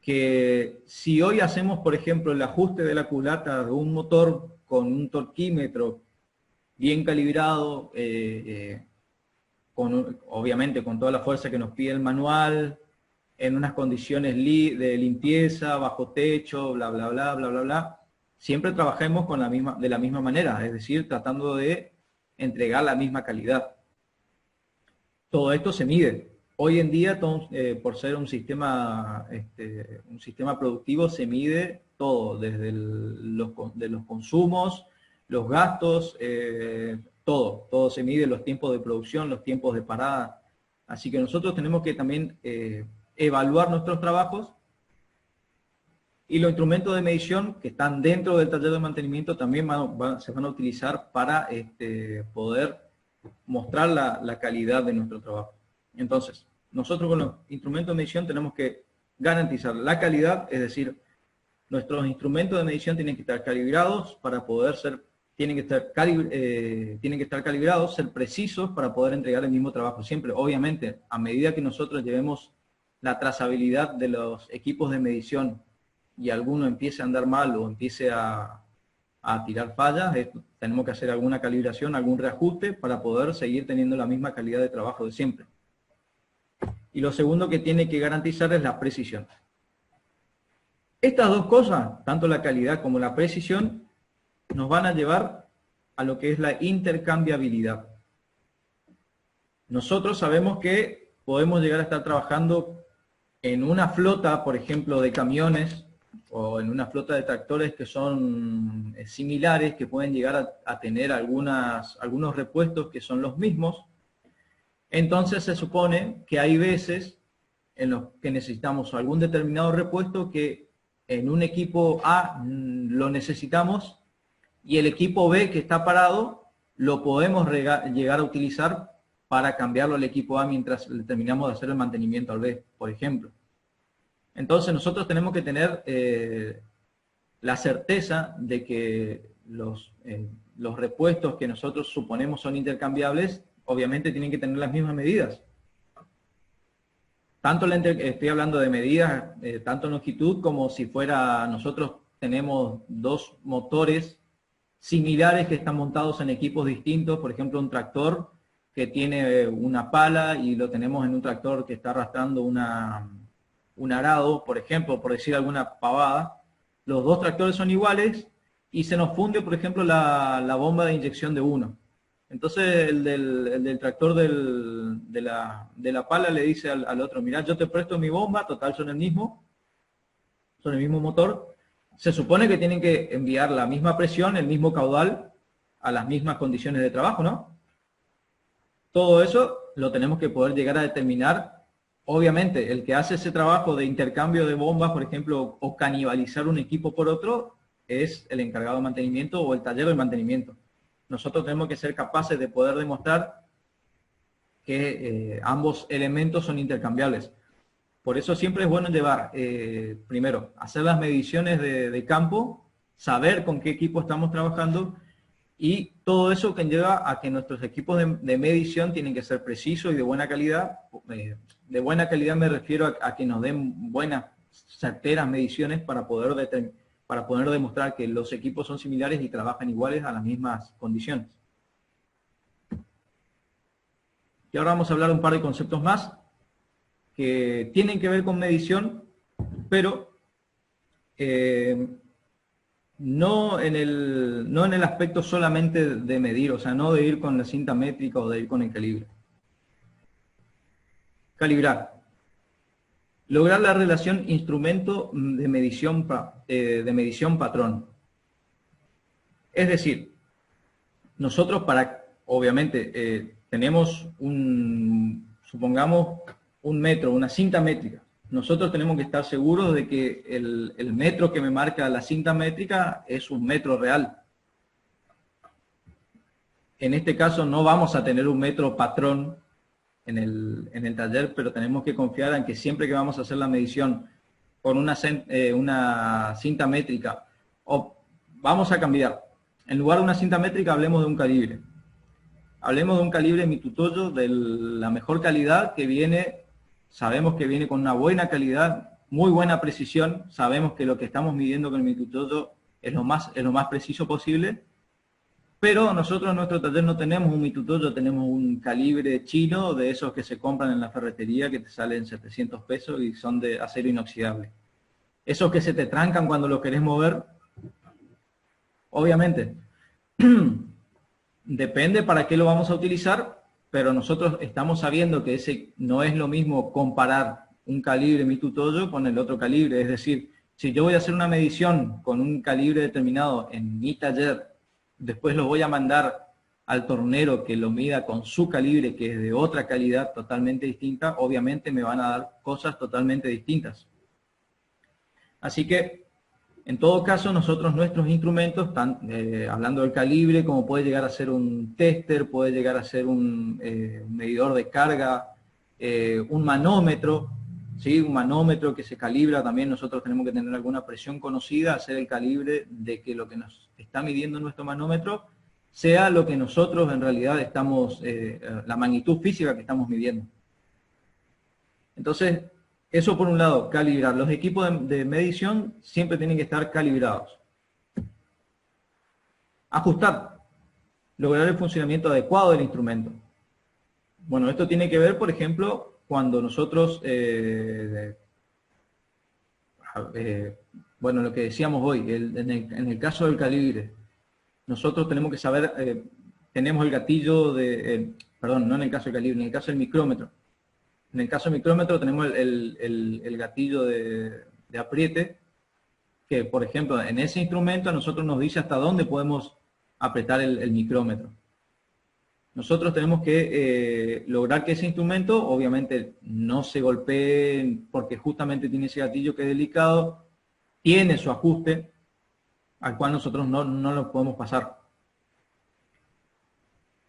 que si hoy hacemos, por ejemplo, el ajuste de la culata de un motor con un torquímetro bien calibrado, obviamente con toda la fuerza que nos pide el manual, en unas condiciones de limpieza, bajo techo, bla, bla, bla, bla, bla, bla, siempre trabajemos de la misma manera, es decir, tratando de entregar la misma calidad. Todo esto se mide. Hoy en día, por ser un sistema productivo, se mide todo, desde de los consumos, los gastos, todo se mide, los tiempos de producción, los tiempos de parada. Así que nosotros tenemos que también evaluar nuestros trabajos, y los instrumentos de medición que están dentro del taller de mantenimiento también se van a utilizar para poder mostrar la calidad de nuestro trabajo. Entonces, nosotros con los instrumentos de medición tenemos que garantizar la calidad, es decir, nuestros instrumentos de medición tienen que estar calibrados para poder tienen que estar calibrados, ser precisos para poder entregar el mismo trabajo siempre. Obviamente, a medida que nosotros llevemos la trazabilidad de los equipos de medición y alguno empiece a andar mal o empiece a tirar fallas, tenemos que hacer alguna calibración, algún reajuste para poder seguir teniendo la misma calidad de trabajo de siempre. Y lo segundo que tiene que garantizar es la precisión. Estas dos cosas, tanto la calidad como la precisión, nos van a llevar a lo que es la intercambiabilidad. Nosotros sabemos que podemos llegar a estar trabajando en una flota, por ejemplo, de camiones, o en una flota de tractores que son similares, que pueden llegar a tener algunos repuestos que son los mismos. Entonces se supone que hay veces en los que necesitamos algún determinado repuesto que en un equipo A lo necesitamos y el equipo B que está parado lo podemos llegar a utilizar para cambiarlo al equipo A mientras terminamos de hacer el mantenimiento al B, por ejemplo. Entonces nosotros tenemos que tener la certeza de que los repuestos que nosotros suponemos son intercambiables, obviamente tienen que tener las mismas medidas. Tanto estoy hablando de medidas, tanto en longitud como si fuera, nosotros tenemos dos motores similares que están montados en equipos distintos, por ejemplo un tractor que tiene una pala y lo tenemos en un tractor que está arrastrando un arado, por ejemplo, por decir alguna pavada. Los dos tractores son iguales y se nos funde, por ejemplo, la bomba de inyección de uno. Entonces el del tractor de la pala le dice al otro, mirá, yo te presto mi bomba, total son el mismo motor. Se supone que tienen que enviar la misma presión, el mismo caudal, a las mismas condiciones de trabajo, ¿no? Todo eso lo tenemos que poder llegar a determinar. Obviamente, el que hace ese trabajo de intercambio de bombas, por ejemplo, o canibalizar un equipo por otro, es el encargado de mantenimiento o el taller de mantenimiento. Nosotros tenemos que ser capaces de poder demostrar que ambos elementos son intercambiables. Por eso siempre es bueno llevar, primero, hacer las mediciones de campo, saber con qué equipo estamos trabajando, y todo eso conlleva a que nuestros equipos de medición tienen que ser precisos y de buena calidad. De buena calidad me refiero a que nos den buenas, certeras mediciones para poder demostrar que los equipos son similares y trabajan iguales a las mismas condiciones. Y ahora vamos a hablar un par de conceptos más que tienen que ver con medición, pero no en el aspecto solamente de medir, o sea, no de ir con la cinta métrica o de ir con el calibre. Calibrar. Lograr la relación instrumento de medición patrón. Es decir, nosotros obviamente, tenemos supongamos un metro, una cinta métrica. Nosotros tenemos que estar seguros de que el metro que me marca la cinta métrica es un metro real. En este caso no vamos a tener un metro patrón en el taller, pero tenemos que confiar en que siempre que vamos a hacer la medición con una cinta métrica, o vamos a cambiar. En lugar de una cinta métrica, hablemos de un calibre. Hablemos de un calibre Mitutoyo de la mejor calidad que viene. Sabemos que viene con una buena calidad, muy buena precisión. Sabemos que lo que estamos midiendo con el Mitutoyo es lo más preciso posible. Pero nosotros en nuestro taller no tenemos un Mitutoyo, tenemos un calibre chino de esos que se compran en la ferretería que te salen 700 pesos y son de acero inoxidable. Esos que se te trancan cuando los querés mover, obviamente, depende para qué lo vamos a utilizar. Pero nosotros estamos sabiendo que ese no es lo mismo comparar un calibre Mitutoyo con el otro calibre. Es decir, si yo voy a hacer una medición con un calibre determinado en mi taller, después lo voy a mandar al tornero que lo mida con su calibre, que es de otra calidad totalmente distinta, obviamente me van a dar cosas totalmente distintas. Así que, en todo caso, nosotros nuestros instrumentos, hablando del calibre, como puede llegar a ser un tester, puede llegar a ser un medidor de carga, un manómetro, ¿sí? Un manómetro que se calibra también, nosotros tenemos que tener alguna presión conocida, hacer el calibre de que lo que nos está midiendo nuestro manómetro sea lo que nosotros en realidad estamos, la magnitud física que estamos midiendo. Entonces, eso por un lado, calibrar. Los equipos de medición siempre tienen que estar calibrados. Ajustar. Lograr el funcionamiento adecuado del instrumento. Bueno, esto tiene que ver, por ejemplo, cuando nosotros, bueno, lo que decíamos hoy, en el caso del calibre, nosotros tenemos que saber, tenemos el gatillo perdón, no en el caso del calibre, en el caso del micrómetro. En el caso del micrómetro tenemos el gatillo de apriete, que por ejemplo en ese instrumento a nosotros nos dice hasta dónde podemos apretar el micrómetro. Nosotros tenemos que lograr que ese instrumento obviamente no se golpee porque justamente tiene ese gatillo que es delicado, tiene su ajuste al cual nosotros no lo podemos pasar.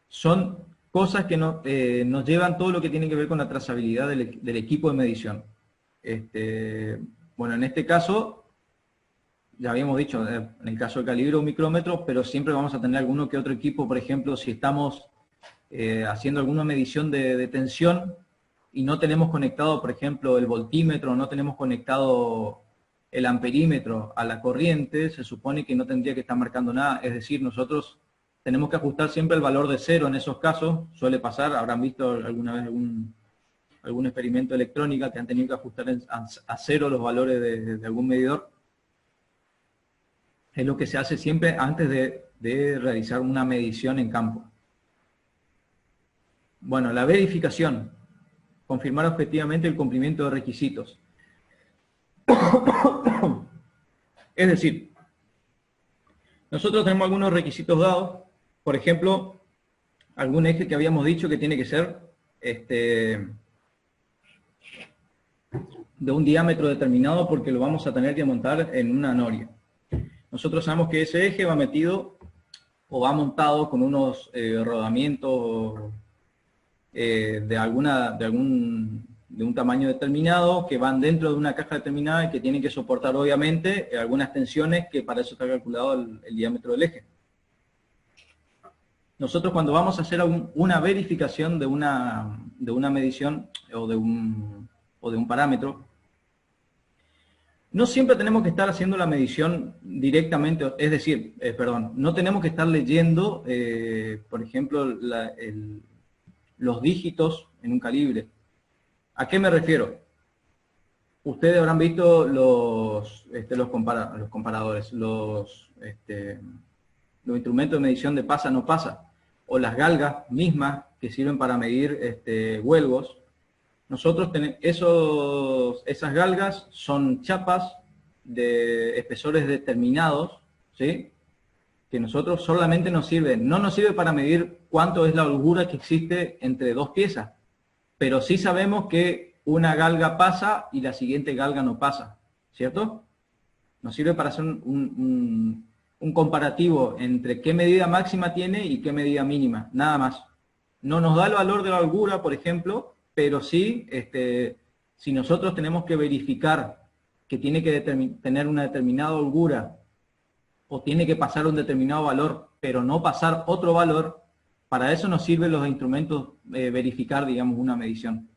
Son cosas que nos llevan todo lo que tiene que ver con la trazabilidad del equipo de medición. Bueno, en este caso, ya habíamos dicho, en el caso del calibre un micrómetro, pero siempre vamos a tener alguno que otro equipo, por ejemplo, si estamos haciendo alguna medición de tensión y no tenemos conectado, por ejemplo, el voltímetro, no tenemos conectado el amperímetro a la corriente, se supone que no tendría que estar marcando nada, es decir, nosotros tenemos que ajustar siempre el valor de cero en esos casos, suele pasar, habrán visto alguna vez algún experimento de electrónica que han tenido que ajustar a cero los valores de algún medidor. Es lo que se hace siempre antes de realizar una medición en campo. Bueno, la verificación. Confirmar objetivamente el cumplimiento de requisitos. Es decir, nosotros tenemos algunos requisitos dados. Por ejemplo, algún eje que habíamos dicho que tiene que ser de un diámetro determinado porque lo vamos a tener que montar en una noria. Nosotros sabemos que ese eje va metido o va montado con unos rodamientos de un tamaño determinado que van dentro de una caja determinada y que tienen que soportar obviamente algunas tensiones que para eso está calculado el diámetro del eje. Nosotros cuando vamos a hacer una verificación de una medición o de un parámetro, no siempre tenemos que estar haciendo la medición directamente, es decir, no tenemos que estar leyendo, por ejemplo, los dígitos en un calibre. ¿A qué me refiero? Ustedes habrán visto los comparadores, los instrumentos de medición de pasa no pasa, o las galgas mismas que sirven para medir huelgos. Nosotros esas galgas son chapas de espesores determinados, ¿sí? Que nosotros solamente no nos sirve para medir cuánto es la holgura que existe entre dos piezas, pero sí sabemos que una galga pasa y la siguiente galga no pasa, ¿cierto? Nos sirve para hacer un comparativo entre qué medida máxima tiene y qué medida mínima, nada más. No nos da el valor de la holgura, por ejemplo, pero sí, si nosotros tenemos que verificar que tiene que tener una determinada holgura o tiene que pasar un determinado valor, pero no pasar otro valor, para eso nos sirven los instrumentos verificar, digamos, una medición.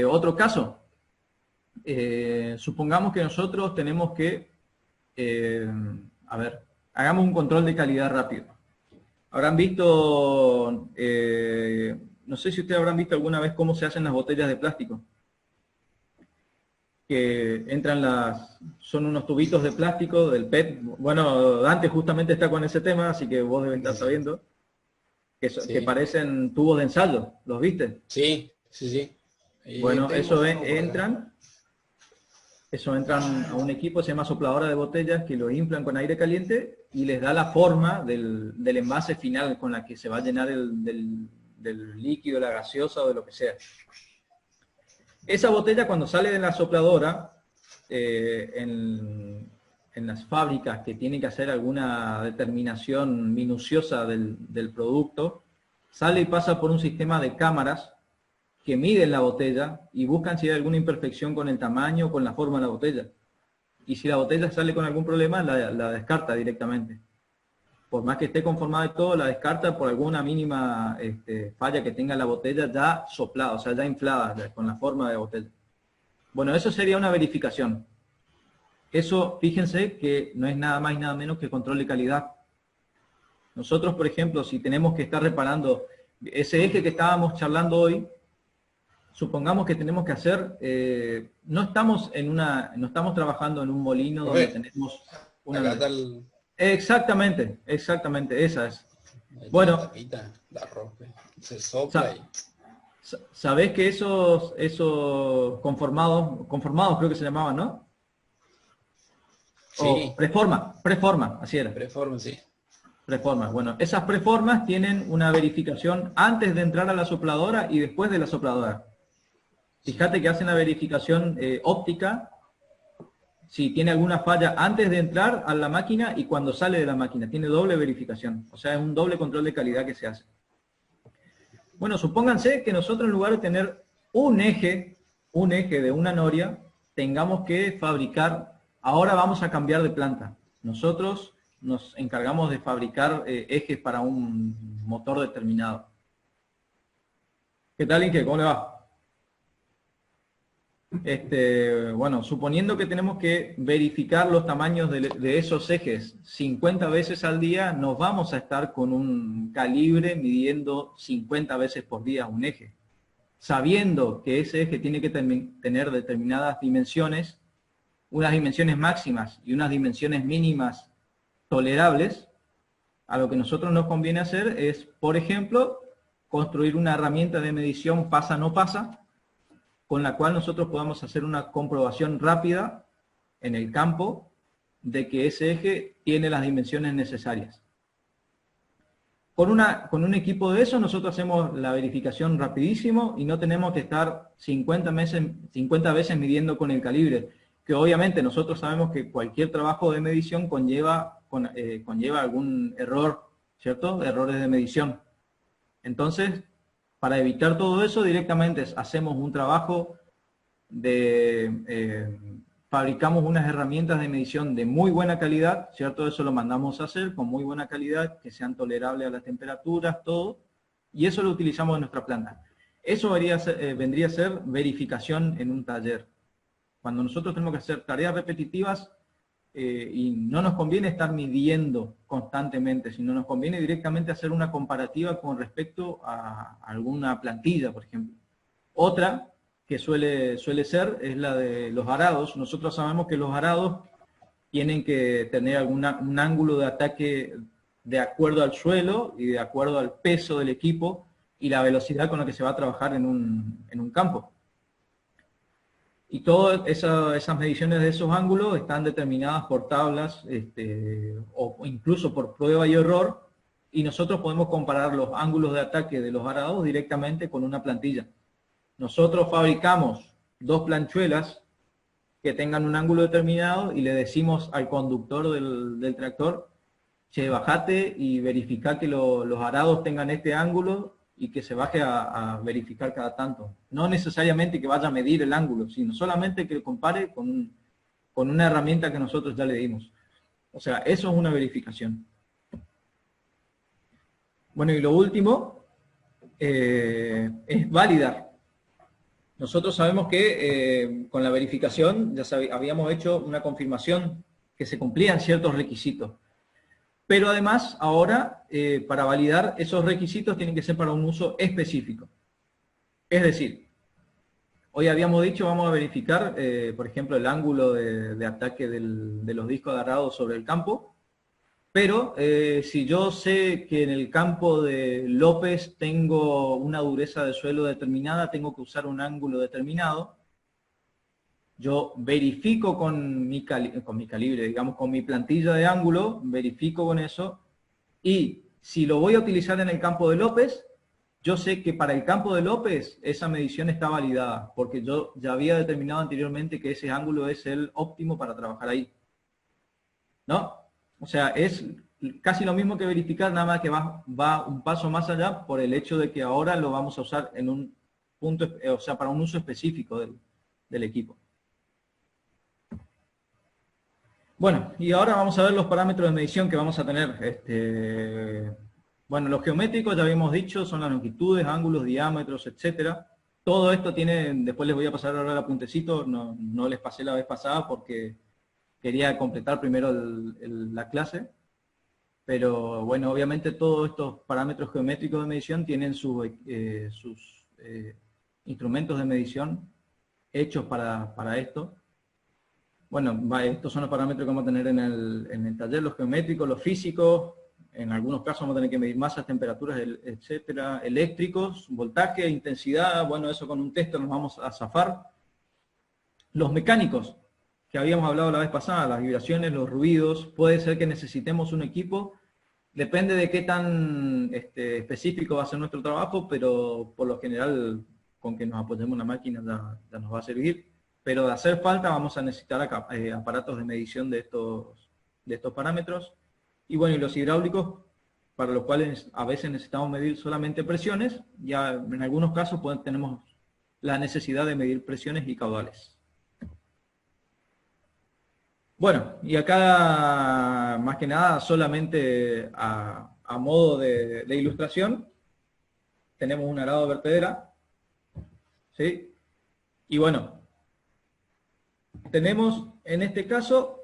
Otro caso, supongamos que nosotros tenemos que, hagamos un control de calidad rápido. Habrán visto, no sé si ustedes habrán visto alguna vez cómo se hacen las botellas de plástico. Que entran son unos tubitos de plástico del PET. Bueno, Dante justamente está con ese tema, así que vos deben estar sabiendo. Que parecen tubos de ensayo, ¿los viste? Sí, sí, sí. Bueno, entran a un equipo, se llama sopladora de botellas, que lo inflan con aire caliente y les da la forma del envase final con la que se va a llenar del líquido, la gaseosa o de lo que sea. Esa botella cuando sale de la sopladora, en las fábricas que tienen que hacer alguna determinación minuciosa del producto, sale y pasa por un sistema de cámaras que miden la botella y buscan si hay alguna imperfección con el tamaño o con la forma de la botella. Y si la botella sale con algún problema, la descarta directamente. Por más que esté conformada de todo, la descarta por alguna mínima falla que tenga la botella ya soplada, o sea, ya inflada, con la forma de botella. Bueno, eso sería una verificación. Eso, fíjense que no es nada más y nada menos que control de calidad. Nosotros, por ejemplo, si tenemos que estar reparando ese eje que estábamos charlando hoy, supongamos que tenemos que hacer, no estamos trabajando en un molino donde tenemos una... Exactamente, esa es. Bueno, se sopla sabés que esos conformados creo que se llamaban, ¿no? Sí. Preforma, así era. Preforma, sí. Preformas. Bueno, esas preformas tienen una verificación antes de entrar a la sopladora y después de la sopladora. Fíjate que hacen la verificación óptica si tiene alguna falla antes de entrar a la máquina y cuando sale de la máquina. Tiene doble verificación. O sea, es un doble control de calidad que se hace. Bueno, supónganse que nosotros en lugar de tener un eje de una noria, tengamos que fabricar Ahora vamos a cambiar de planta. Nosotros nos encargamos de fabricar ejes para un motor determinado. ¿Qué tal, Inge? ¿Cómo le va? Bueno, suponiendo que tenemos que verificar los tamaños de esos ejes 50 veces al día, nos vamos a estar con un calibre midiendo 50 veces por día un eje. Sabiendo que ese eje tiene que tener determinadas dimensiones, unas dimensiones máximas y unas dimensiones mínimas tolerables, a lo que nosotros nos conviene hacer es, por ejemplo, construir una herramienta de medición pasa-no pasa, con la cual nosotros podamos hacer una comprobación rápida en el campo de que ese eje tiene las dimensiones necesarias. Con un equipo de eso nosotros hacemos la verificación rapidísimo y no tenemos que estar 50 veces midiendo con el calibre, que obviamente nosotros sabemos que cualquier trabajo de medición conlleva algún error, ¿cierto? Errores de medición. Entonces, para evitar todo eso, directamente hacemos un trabajo fabricamos unas herramientas de medición de muy buena calidad, ¿cierto? Eso lo mandamos a hacer con muy buena calidad, que sean tolerables a las temperaturas, todo, y eso lo utilizamos en nuestra planta. Eso vendría a ser verificación en un taller. Cuando nosotros tenemos que hacer tareas repetitivas, y no nos conviene estar midiendo constantemente, sino nos conviene directamente hacer una comparativa con respecto a alguna plantilla, por ejemplo. Otra que suele ser es la de los arados. Nosotros sabemos que los arados tienen que tener un ángulo de ataque de acuerdo al suelo y de acuerdo al peso del equipo y la velocidad con la que se va a trabajar en un campo. Y todas esas mediciones de esos ángulos están determinadas por tablas o incluso por prueba y error, y nosotros podemos comparar los ángulos de ataque de los arados directamente con una plantilla. Nosotros fabricamos 2 planchuelas que tengan un ángulo determinado y le decimos al conductor del tractor, che, bajate y verifica que los arados tengan este ángulo y que se baje a verificar cada tanto. No necesariamente que vaya a medir el ángulo, sino solamente que lo compare con una herramienta que nosotros ya le dimos. O sea, eso es una verificación. Bueno, y lo último es validar. Nosotros sabemos que con la verificación ya habíamos hecho una confirmación que se cumplían ciertos requisitos. Pero además, ahora, para validar, esos requisitos tienen que ser para un uso específico. Es decir, hoy habíamos dicho, vamos a verificar, por ejemplo, el ángulo de ataque de los discos de arado sobre el campo, pero si yo sé que en el campo de López tengo una dureza de suelo determinada, tengo que usar un ángulo determinado, yo verifico con mi calibre, digamos, con mi plantilla de ángulo, verifico con eso, y si lo voy a utilizar en el campo de López, yo sé que para el campo de López esa medición está validada, porque yo ya había determinado anteriormente que ese ángulo es el óptimo para trabajar ahí. ¿No? O sea, es casi lo mismo que verificar, nada más que va un paso más allá por el hecho de que ahora lo vamos a usar en un punto, o sea, para un uso específico del equipo. Bueno, y ahora vamos a ver los parámetros de medición que vamos a tener. Bueno, los geométricos ya habíamos dicho, son las longitudes, ángulos, diámetros, etcétera. Todo esto tiene, después les voy a pasar ahora el apuntecito, no les pasé la vez pasada porque quería completar primero la clase. Pero bueno, obviamente todos estos parámetros geométricos de medición tienen sus instrumentos de medición hechos para esto. Bueno, estos son los parámetros que vamos a tener en el taller, los geométricos, los físicos, en algunos casos vamos a tener que medir masas, temperaturas, etcétera, eléctricos, voltaje, intensidad, bueno, eso con un texto nos vamos a zafar. Los mecánicos, que habíamos hablado la vez pasada, las vibraciones, los ruidos, puede ser que necesitemos un equipo, depende de qué tan específico va a ser nuestro trabajo, pero por lo general con que nos apoyemos en la máquina ya nos va a servir. Pero de hacer falta vamos a necesitar aparatos de medición de estos parámetros. Y bueno, y los hidráulicos, para los cuales a veces necesitamos medir solamente presiones, ya en algunos casos tenemos la necesidad de medir presiones y caudales. Bueno, y acá más que nada solamente a modo de ilustración, tenemos un arado de vertedera, ¿sí? Y bueno, tenemos en este caso,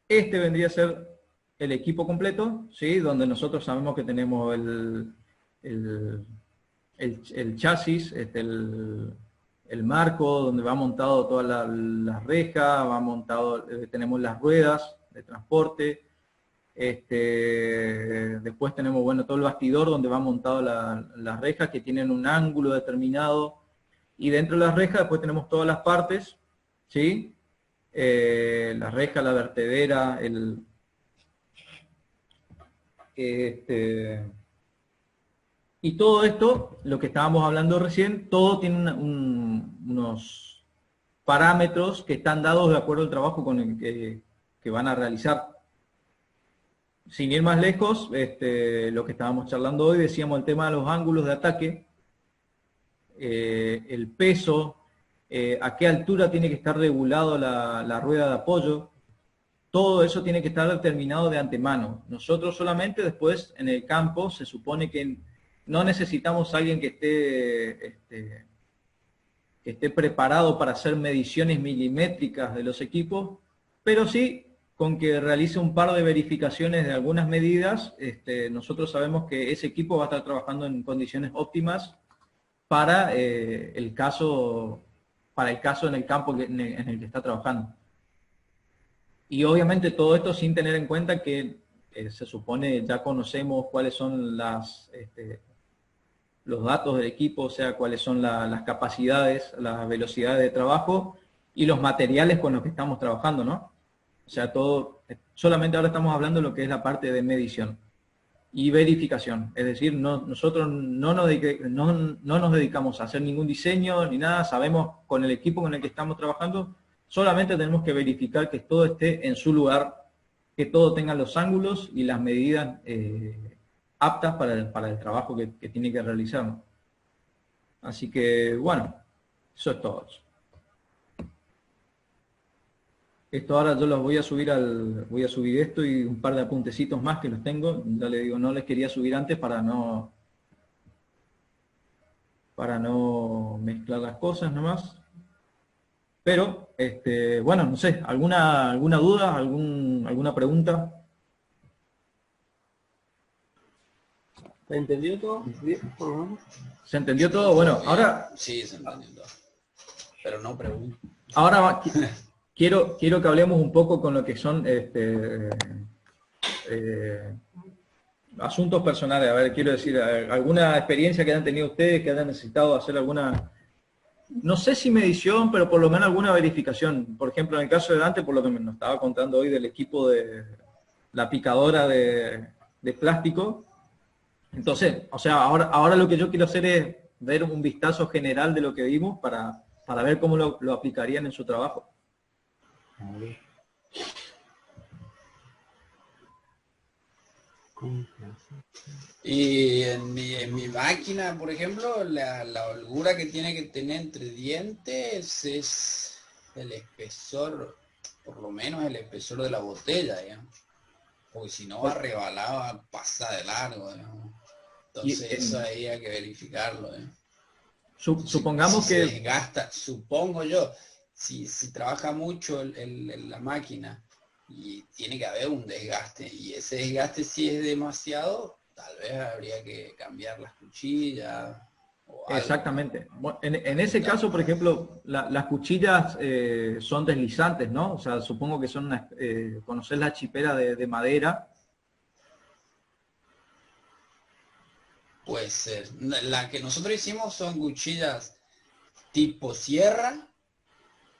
este vendría a ser el equipo completo, ¿sí? Donde nosotros sabemos que tenemos el, el chasis, el marco, donde va montado toda la reja, va montado, tenemos las ruedas de transporte, después tenemos, bueno, todo el bastidor donde va montado las rejas que tienen un ángulo determinado, y dentro de las rejas después tenemos todas las partes, ¿sí? La reja, la vertedera, y todo esto, lo que estábamos hablando recién, todo tiene unos parámetros que están dados de acuerdo al trabajo con el que van a realizar. Sin ir más lejos, lo que estábamos charlando hoy, decíamos el tema de los ángulos de ataque, el peso, a qué altura tiene que estar regulado la rueda de apoyo. Todo eso tiene que estar determinado de antemano. Nosotros solamente después en el campo se supone que no necesitamos a alguien que esté preparado para hacer mediciones milimétricas de los equipos, pero sí con que realice un par de verificaciones de algunas medidas, nosotros sabemos que ese equipo va a estar trabajando en condiciones óptimas para el caso en el campo en el que está trabajando. Y obviamente todo esto sin tener en cuenta que se supone ya conocemos cuáles son los datos del equipo, o sea, cuáles son las capacidades, las velocidades de trabajo y los materiales con los que estamos trabajando, ¿no? O sea, todo, solamente ahora estamos hablando de lo que es la parte de medición y verificación. Es decir, nosotros no nos dedicamos a hacer ningún diseño ni nada, sabemos con el equipo con el que estamos trabajando, solamente tenemos que verificar que todo esté en su lugar, que todo tenga los ángulos y las medidas aptas para el trabajo que tiene que realizar, ¿no? Así que, bueno, eso es todo. Esto ahora yo los voy a subir esto y un par de apuntecitos más que los tengo. Ya les digo, no les quería subir antes para no mezclar las cosas nomás. Pero, bueno, no sé, ¿alguna duda, alguna pregunta? ¿Se entendió todo? ¿Bien? ¿Por lo menos? ¿Se entendió todo? Bueno, ahora... Sí, se entendió todo. Pero no pregunto. Ahora quiero que hablemos un poco con lo que son asuntos personales. A ver, quiero decir, alguna experiencia que hayan tenido ustedes, que hayan necesitado hacer alguna, no sé si medición, pero por lo menos alguna verificación. Por ejemplo, en el caso de Dante, por lo que nos estaba contando hoy del equipo de la picadora de plástico. Entonces, o sea, ahora lo que yo quiero hacer es ver un vistazo general de lo que vimos para ver cómo lo aplicarían en su trabajo. Y en mi máquina, por ejemplo, la holgura que tiene que tener entre dientes es el espesor, por lo menos el espesor de la botella, digamos. Porque si no va rebalada, pasa de largo, digamos. Entonces eso ahí hay que verificarlo, digamos. Supongamos si que... se desgasta, supongo yo, si trabaja mucho la máquina y tiene que haber un desgaste, y ese desgaste si es demasiado, tal vez habría que cambiar las cuchillas o algo. Exactamente. Bueno, en ese caso, por ejemplo, las cuchillas son deslizantes, ¿no? O sea, supongo que son, ¿conocés la chipera de madera? Puede ser. La que nosotros hicimos son cuchillas tipo sierra,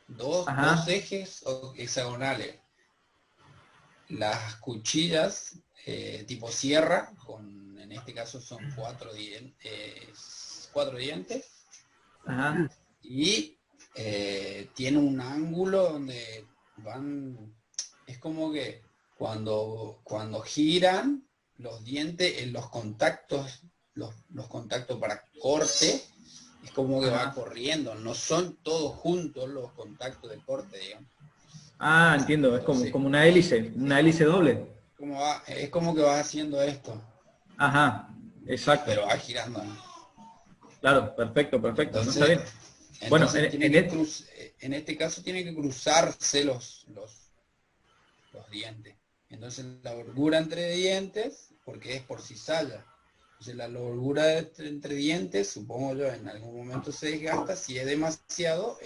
dos ejes hexagonales. Las cuchillas tipo sierra, en este caso son 4 dientes, Ajá. y tiene un ángulo donde es como que cuando giran los dientes en los contactos, los contactos para corte, es como que va corriendo, no son todos juntos los contactos de corte, digamos. Ah, entiendo, es como, Entonces, como una hélice doble. es como que vas haciendo esto, Ajá, exacto. pero va girando, ¿no? Claro, perfecto, perfecto. No está Entonces, bien. Bueno, entonces tiene que en este caso tiene que cruzarse los dientes. Entonces la holgura entre dientes, porque es por cizalla. Entonces la holgura entre dientes, supongo yo, en algún momento se desgasta. Si es demasiado,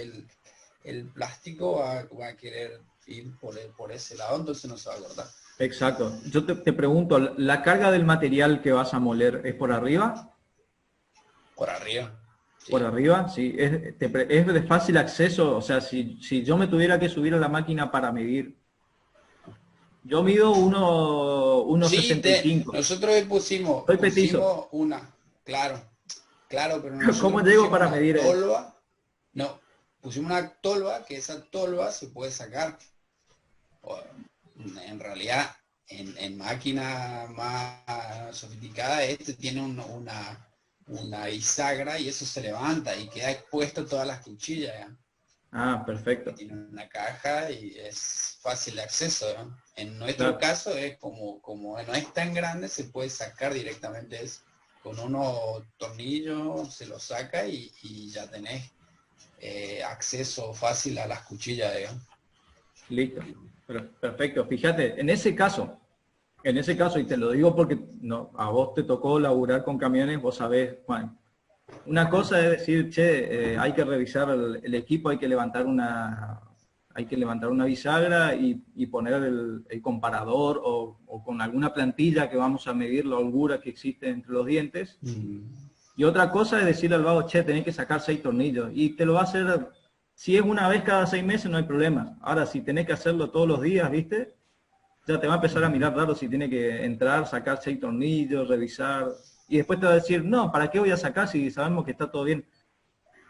el plástico va a querer ir por ese lado, entonces no se va a cortar. exacto. Yo te pregunto, ¿la carga del material que vas a moler es por arriba? Por arriba. Por Sí. arriba, sí. Es de fácil acceso. O sea, si yo me tuviera que subir a la máquina para medir, yo mido uno Sí, 65. nosotros le pusimos, Soy petizo. una, claro, claro, pero ¿Cómo nosotros llego pusimos para una medir eso? tolva, no, pusimos una tolva que esa tolva se puede sacar. O, en realidad, en máquina más sofisticada, este tiene una bisagra y eso se levanta y queda expuesto todas las cuchillas, ¿ya? Ah, Que perfecto. tiene una caja y es fácil de acceso, ¿no? En nuestro Claro. caso es como no es tan grande, se puede sacar directamente eso. Con unos tornillos se lo saca y ya tenés acceso fácil a las cuchillas, digamos. Listo. Perfecto. Fíjate, en ese caso, y te lo digo porque no, a vos te tocó laburar con camiones, vos sabés, Juan. Una cosa es decir, che, hay que revisar el equipo, hay que levantar una bisagra y poner el comparador o con alguna plantilla que vamos a medir la holgura que existe entre los dientes. Y otra cosa es decirle al vago, che, tenés que sacar 6 tornillos. Y te lo va a hacer, si es una vez cada 6 meses, no hay problema. Ahora, si tenés que hacerlo todos los días, ¿viste? Ya te va a empezar a mirar raro si tiene que entrar, sacar 6 tornillos, revisar. Y después te va a decir, no, ¿para qué voy a sacar si sabemos que está todo bien?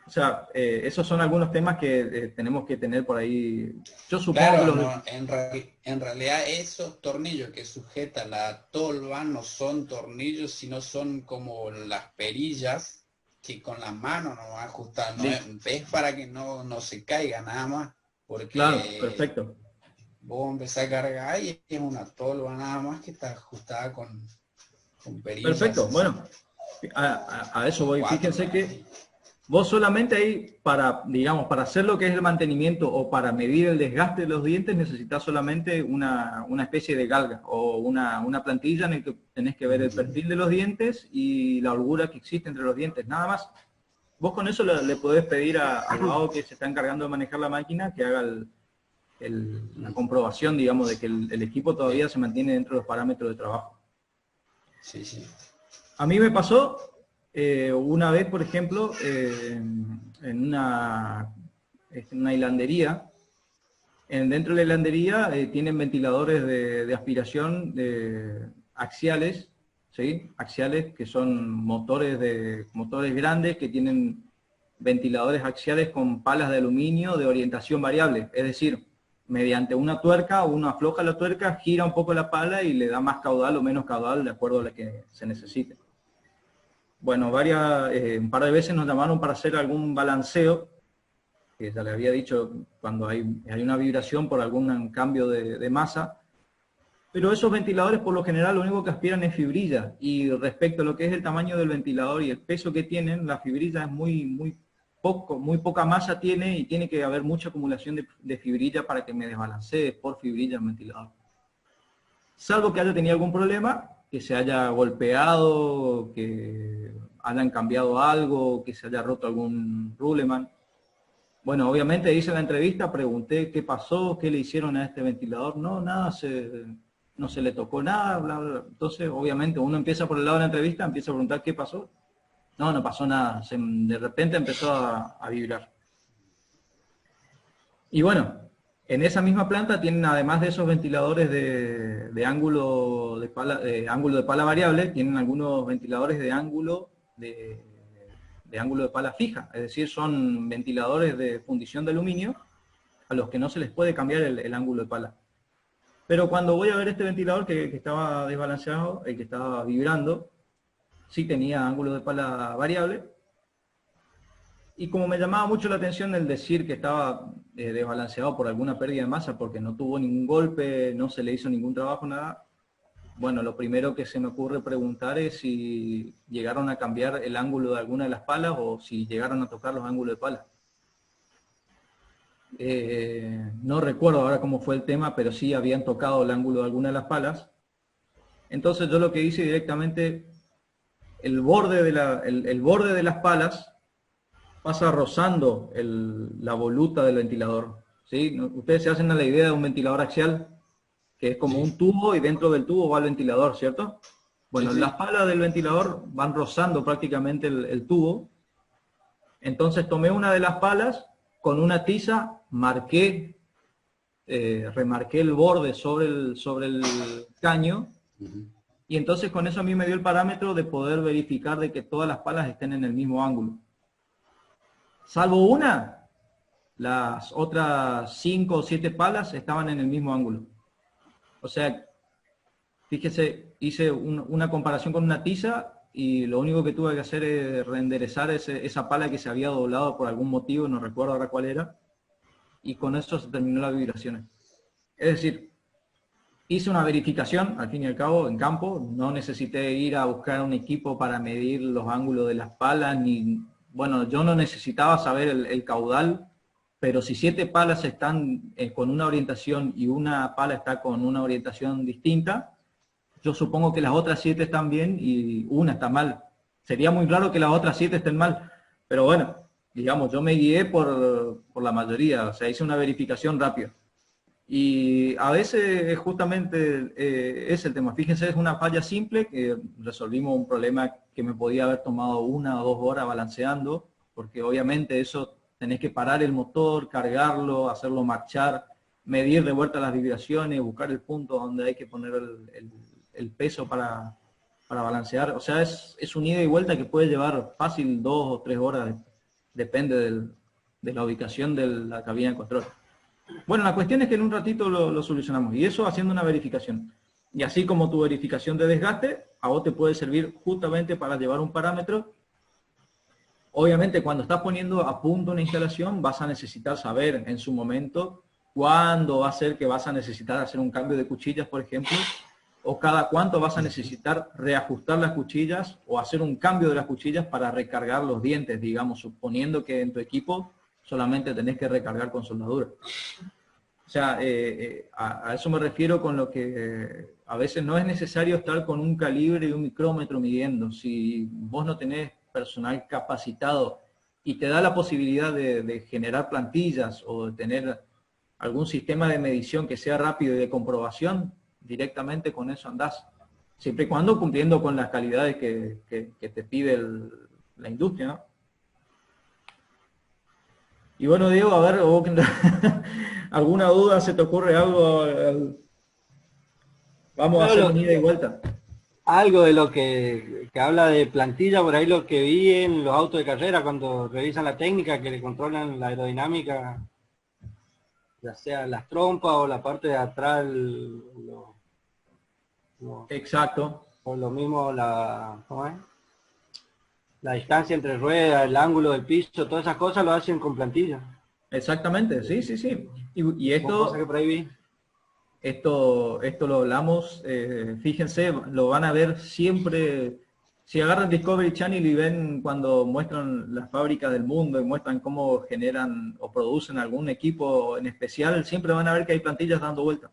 O sea, esos son algunos temas que tenemos que tener por ahí. Yo supongo que Claro, los... no, en realidad esos tornillos que sujeta la tolva no son tornillos, sino son como las perillas que con las manos nos va a ajustar, no es para que no se caiga nada más, Claro, porque perfecto. vos empezás a cargar y es una tolva nada más que está ajustada con perillas Perfecto. así, Bueno, a eso o voy. cuatro, Fíjense ¿no? que vos solamente ahí para, digamos, para hacer lo que es el mantenimiento o para medir el desgaste de los dientes necesitas solamente una especie de galga o una plantilla en el que tenés que ver el perfil de los dientes y la holgura que existe entre los dientes, nada más. Vos con eso le podés pedir al vago que se está encargando de manejar la máquina que haga la comprobación, digamos, de que el equipo todavía Sí, se mantiene dentro de los parámetros de trabajo. sí, sí. A mí me pasó una vez, por ejemplo, en una hilandería. Dentro de la hilandería tienen ventiladores de aspiración axiales, ¿sí? Axiales que son motores grandes que tienen ventiladores axiales con palas de aluminio de orientación variable. Es decir, mediante una tuerca, uno afloja la tuerca, gira un poco la pala y le da más caudal o menos caudal de acuerdo a lo que se necesite. Bueno, un par de veces nos llamaron para hacer algún balanceo, que ya le había dicho cuando hay una vibración por algún cambio de masa, pero esos ventiladores por lo general lo único que aspiran es fibrilla, y respecto a lo que es el tamaño del ventilador y el peso que tienen, la fibrilla es muy poca masa tiene y tiene que haber mucha acumulación de fibrilla para que me desbalancee por fibrilla el ventilador. Salvo que haya tenido algún problema, que se haya golpeado, que hayan cambiado algo, que se haya roto algún ruleman. Bueno, obviamente hice la entrevista, pregunté qué pasó, qué le hicieron a este ventilador. No, nada, no se le tocó nada, bla, bla, bla. Entonces, obviamente, uno empieza por el lado de la entrevista, empieza a preguntar qué pasó. No, no pasó nada. De repente empezó a vibrar. Y bueno, en esa misma planta tienen, además de esos ventiladores de ángulo de pala variable, tienen algunos ventiladores de ángulo de pala fija. Es decir, son ventiladores de fundición de aluminio a los que no se les puede cambiar el ángulo de pala. Pero cuando voy a ver este ventilador que estaba desbalanceado, el que estaba vibrando, sí tenía ángulo de pala variable. Y como me llamaba mucho la atención el decir que estaba desbalanceado por alguna pérdida de masa, porque no tuvo ningún golpe, no se le hizo ningún trabajo, nada, bueno, lo primero que se me ocurre preguntar es si llegaron a cambiar el ángulo de alguna de las palas o si llegaron a tocar los ángulos de pala. No recuerdo ahora cómo fue el tema, pero sí habían tocado el ángulo de alguna de las palas. Entonces yo lo que hice directamente, el borde de las palas pasa rozando la voluta del ventilador, ¿sí? Ustedes se hacen a la idea de un ventilador axial, que es como un tubo y dentro del tubo va el ventilador, ¿cierto? Bueno, las palas del ventilador van rozando prácticamente el tubo. Entonces tomé una de las palas, con una tiza remarqué el borde sobre el caño, y entonces con eso a mí me dio el parámetro de poder verificar de que todas las palas estén en el mismo ángulo. Salvo una, las otras 5 o 7 palas estaban en el mismo ángulo. O sea, fíjese, hice una comparación con una tiza y lo único que tuve que hacer es reenderezar esa pala que se había doblado por algún motivo, no recuerdo ahora cuál era, y con eso se terminó las vibraciones. Es decir, hice una verificación, al fin y al cabo, en campo, no necesité ir a buscar un equipo para medir los ángulos de las palas, ni, bueno, yo no necesitaba saber el caudal, pero si 7 palas están con una orientación y una pala está con una orientación distinta, yo supongo que las otras 7 están bien y una está mal. Sería muy raro que las otras 7 estén mal, pero bueno, digamos, yo me guié por la mayoría, o sea, hice una verificación rápida. Y a veces justamente es el tema. Fíjense, es una falla simple que resolvimos un problema que me podía haber tomado 1 o 2 horas balanceando, porque obviamente eso tenés que parar el motor, cargarlo, hacerlo marchar, medir de vuelta las vibraciones, buscar el punto donde hay que poner el peso para balancear. O sea, es un ida y vuelta que puede llevar fácil 2 o 3 horas, depende de la ubicación de la cabina de control. Bueno, la cuestión es que en un ratito lo solucionamos, y eso haciendo una verificación. Y así como tu verificación de desgaste, a vos te puede servir justamente para llevar un parámetro. Obviamente cuando estás poniendo a punto una instalación vas a necesitar saber en su momento cuándo va a ser que vas a necesitar hacer un cambio de cuchillas, por ejemplo, o cada cuánto vas a necesitar reajustar las cuchillas o hacer un cambio de las cuchillas para recargar los dientes, digamos, suponiendo que en tu equipo solamente tenés que recargar con soldadura. O sea, a eso me refiero con lo que a veces no es necesario estar con un calibre y un micrómetro midiendo. Si vos no tenés personal capacitado y te da la posibilidad de generar plantillas o de tener algún sistema de medición que sea rápido y de comprobación, directamente con eso andás. Siempre y cuando cumpliendo con las calidades que te pide la industria, ¿no? Y bueno, Diego, a ver, ¿vos, alguna duda, se te ocurre algo? Vamos a hacer un ida y vuelta. Algo de lo que habla de plantilla, por ahí lo que vi en los autos de carrera cuando revisan la técnica, que le controlan la aerodinámica, ya sea las trompas o la parte de atrás, Exacto. o lo mismo ¿cómo es? La distancia entre ruedas, el ángulo del piso, todas esas cosas lo hacen con plantilla. Exactamente, sí, sí, sí. Y esto, Cosa que por ahí vi. esto lo hablamos, fíjense, lo van a ver siempre. Si agarran Discovery Channel y ven cuando muestran las fábricas del mundo y muestran cómo generan o producen algún equipo en especial, siempre van a ver que hay plantillas dando vuelta.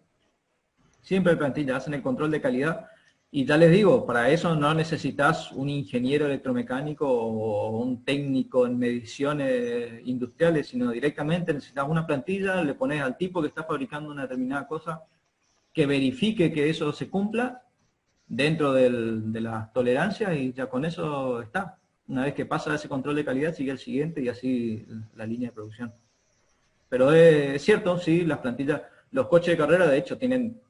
Siempre hay plantillas, hacen el control de calidad. Y ya les digo, para eso no necesitas un ingeniero electromecánico o un técnico en mediciones industriales, sino directamente necesitas una plantilla, le pones al tipo que está fabricando una determinada cosa, que verifique que eso se cumpla dentro de las tolerancias, y ya con eso está. Una vez que pasa ese control de calidad, sigue el siguiente y así la línea de producción. Pero es cierto, sí, las plantillas, los coches de carrera de hecho tienen...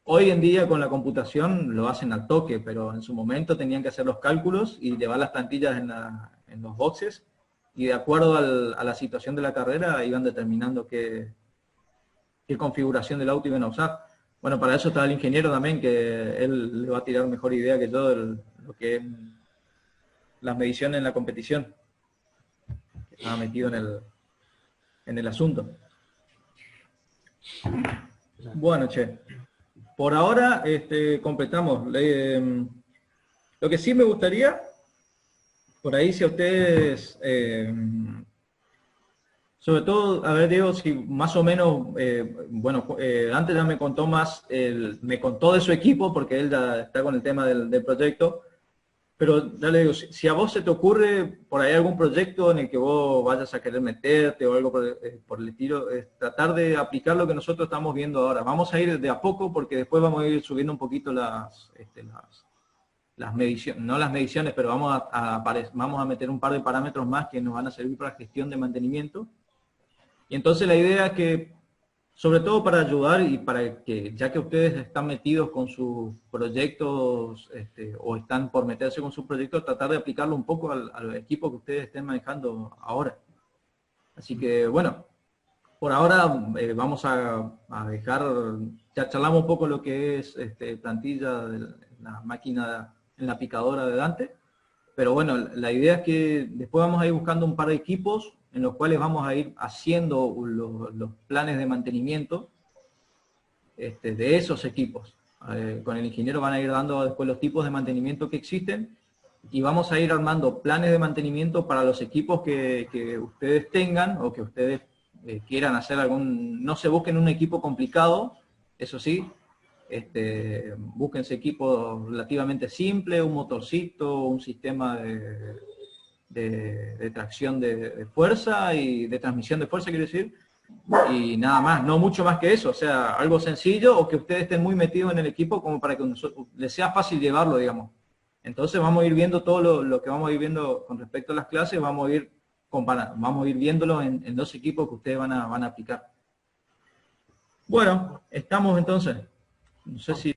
Hoy en día con la computación lo hacen al toque, pero en su momento tenían que hacer los cálculos y llevar las plantillas en los boxes, y de acuerdo a la situación de la carrera iban determinando qué configuración del auto iban a usar. Bueno, para eso está el ingeniero también, que él le va a tirar mejor idea que yo de lo que es las mediciones en la competición, que estaba metido en el asunto. Bueno, che. Por ahora completamos. Lo que sí me gustaría, por ahí si a ustedes, sobre todo, a ver, Diego, si más o menos, bueno, antes ya me contó más, me contó de su equipo, porque él ya está con el tema del proyecto, pero ya le digo, si a vos se te ocurre por ahí algún proyecto en el que vos vayas a querer meterte o algo por el estilo, tratar de aplicar lo que nosotros estamos viendo ahora. Vamos a ir de a poco porque después vamos a ir subiendo un poquito las mediciones, no las mediciones, pero vamos a meter un par de parámetros más que nos van a servir para gestión de mantenimiento. Y entonces la idea es que, sobre todo para ayudar y para que, ya que ustedes están metidos con sus proyectos o están por meterse con sus proyectos, tratar de aplicarlo un poco al equipo que ustedes estén manejando ahora. Así que, bueno, por ahora vamos a dejar, ya charlamos un poco lo que es plantilla de la máquina en la picadora de Dante, pero bueno, la idea es que después vamos a ir buscando un par de equipos en los cuales vamos a ir haciendo los planes de mantenimiento de esos equipos. Con el ingeniero van a ir dando después los tipos de mantenimiento que existen y vamos a ir armando planes de mantenimiento para los equipos que ustedes tengan o que ustedes quieran hacer algún... No se busquen un equipo complicado, eso sí, búsquense equipo relativamente simple, un motorcito, un sistema de tracción de fuerza y de transmisión de fuerza, quiero decir, y nada más, no mucho más que eso, o sea, algo sencillo o que ustedes estén muy metidos en el equipo como para que les sea fácil llevarlo, digamos. Entonces vamos a ir viendo todo lo que vamos a ir viendo con respecto a las clases, vamos a ir comparando, vamos a ir viéndolo en dos equipos que ustedes van a aplicar. Bueno, estamos entonces. No sé si...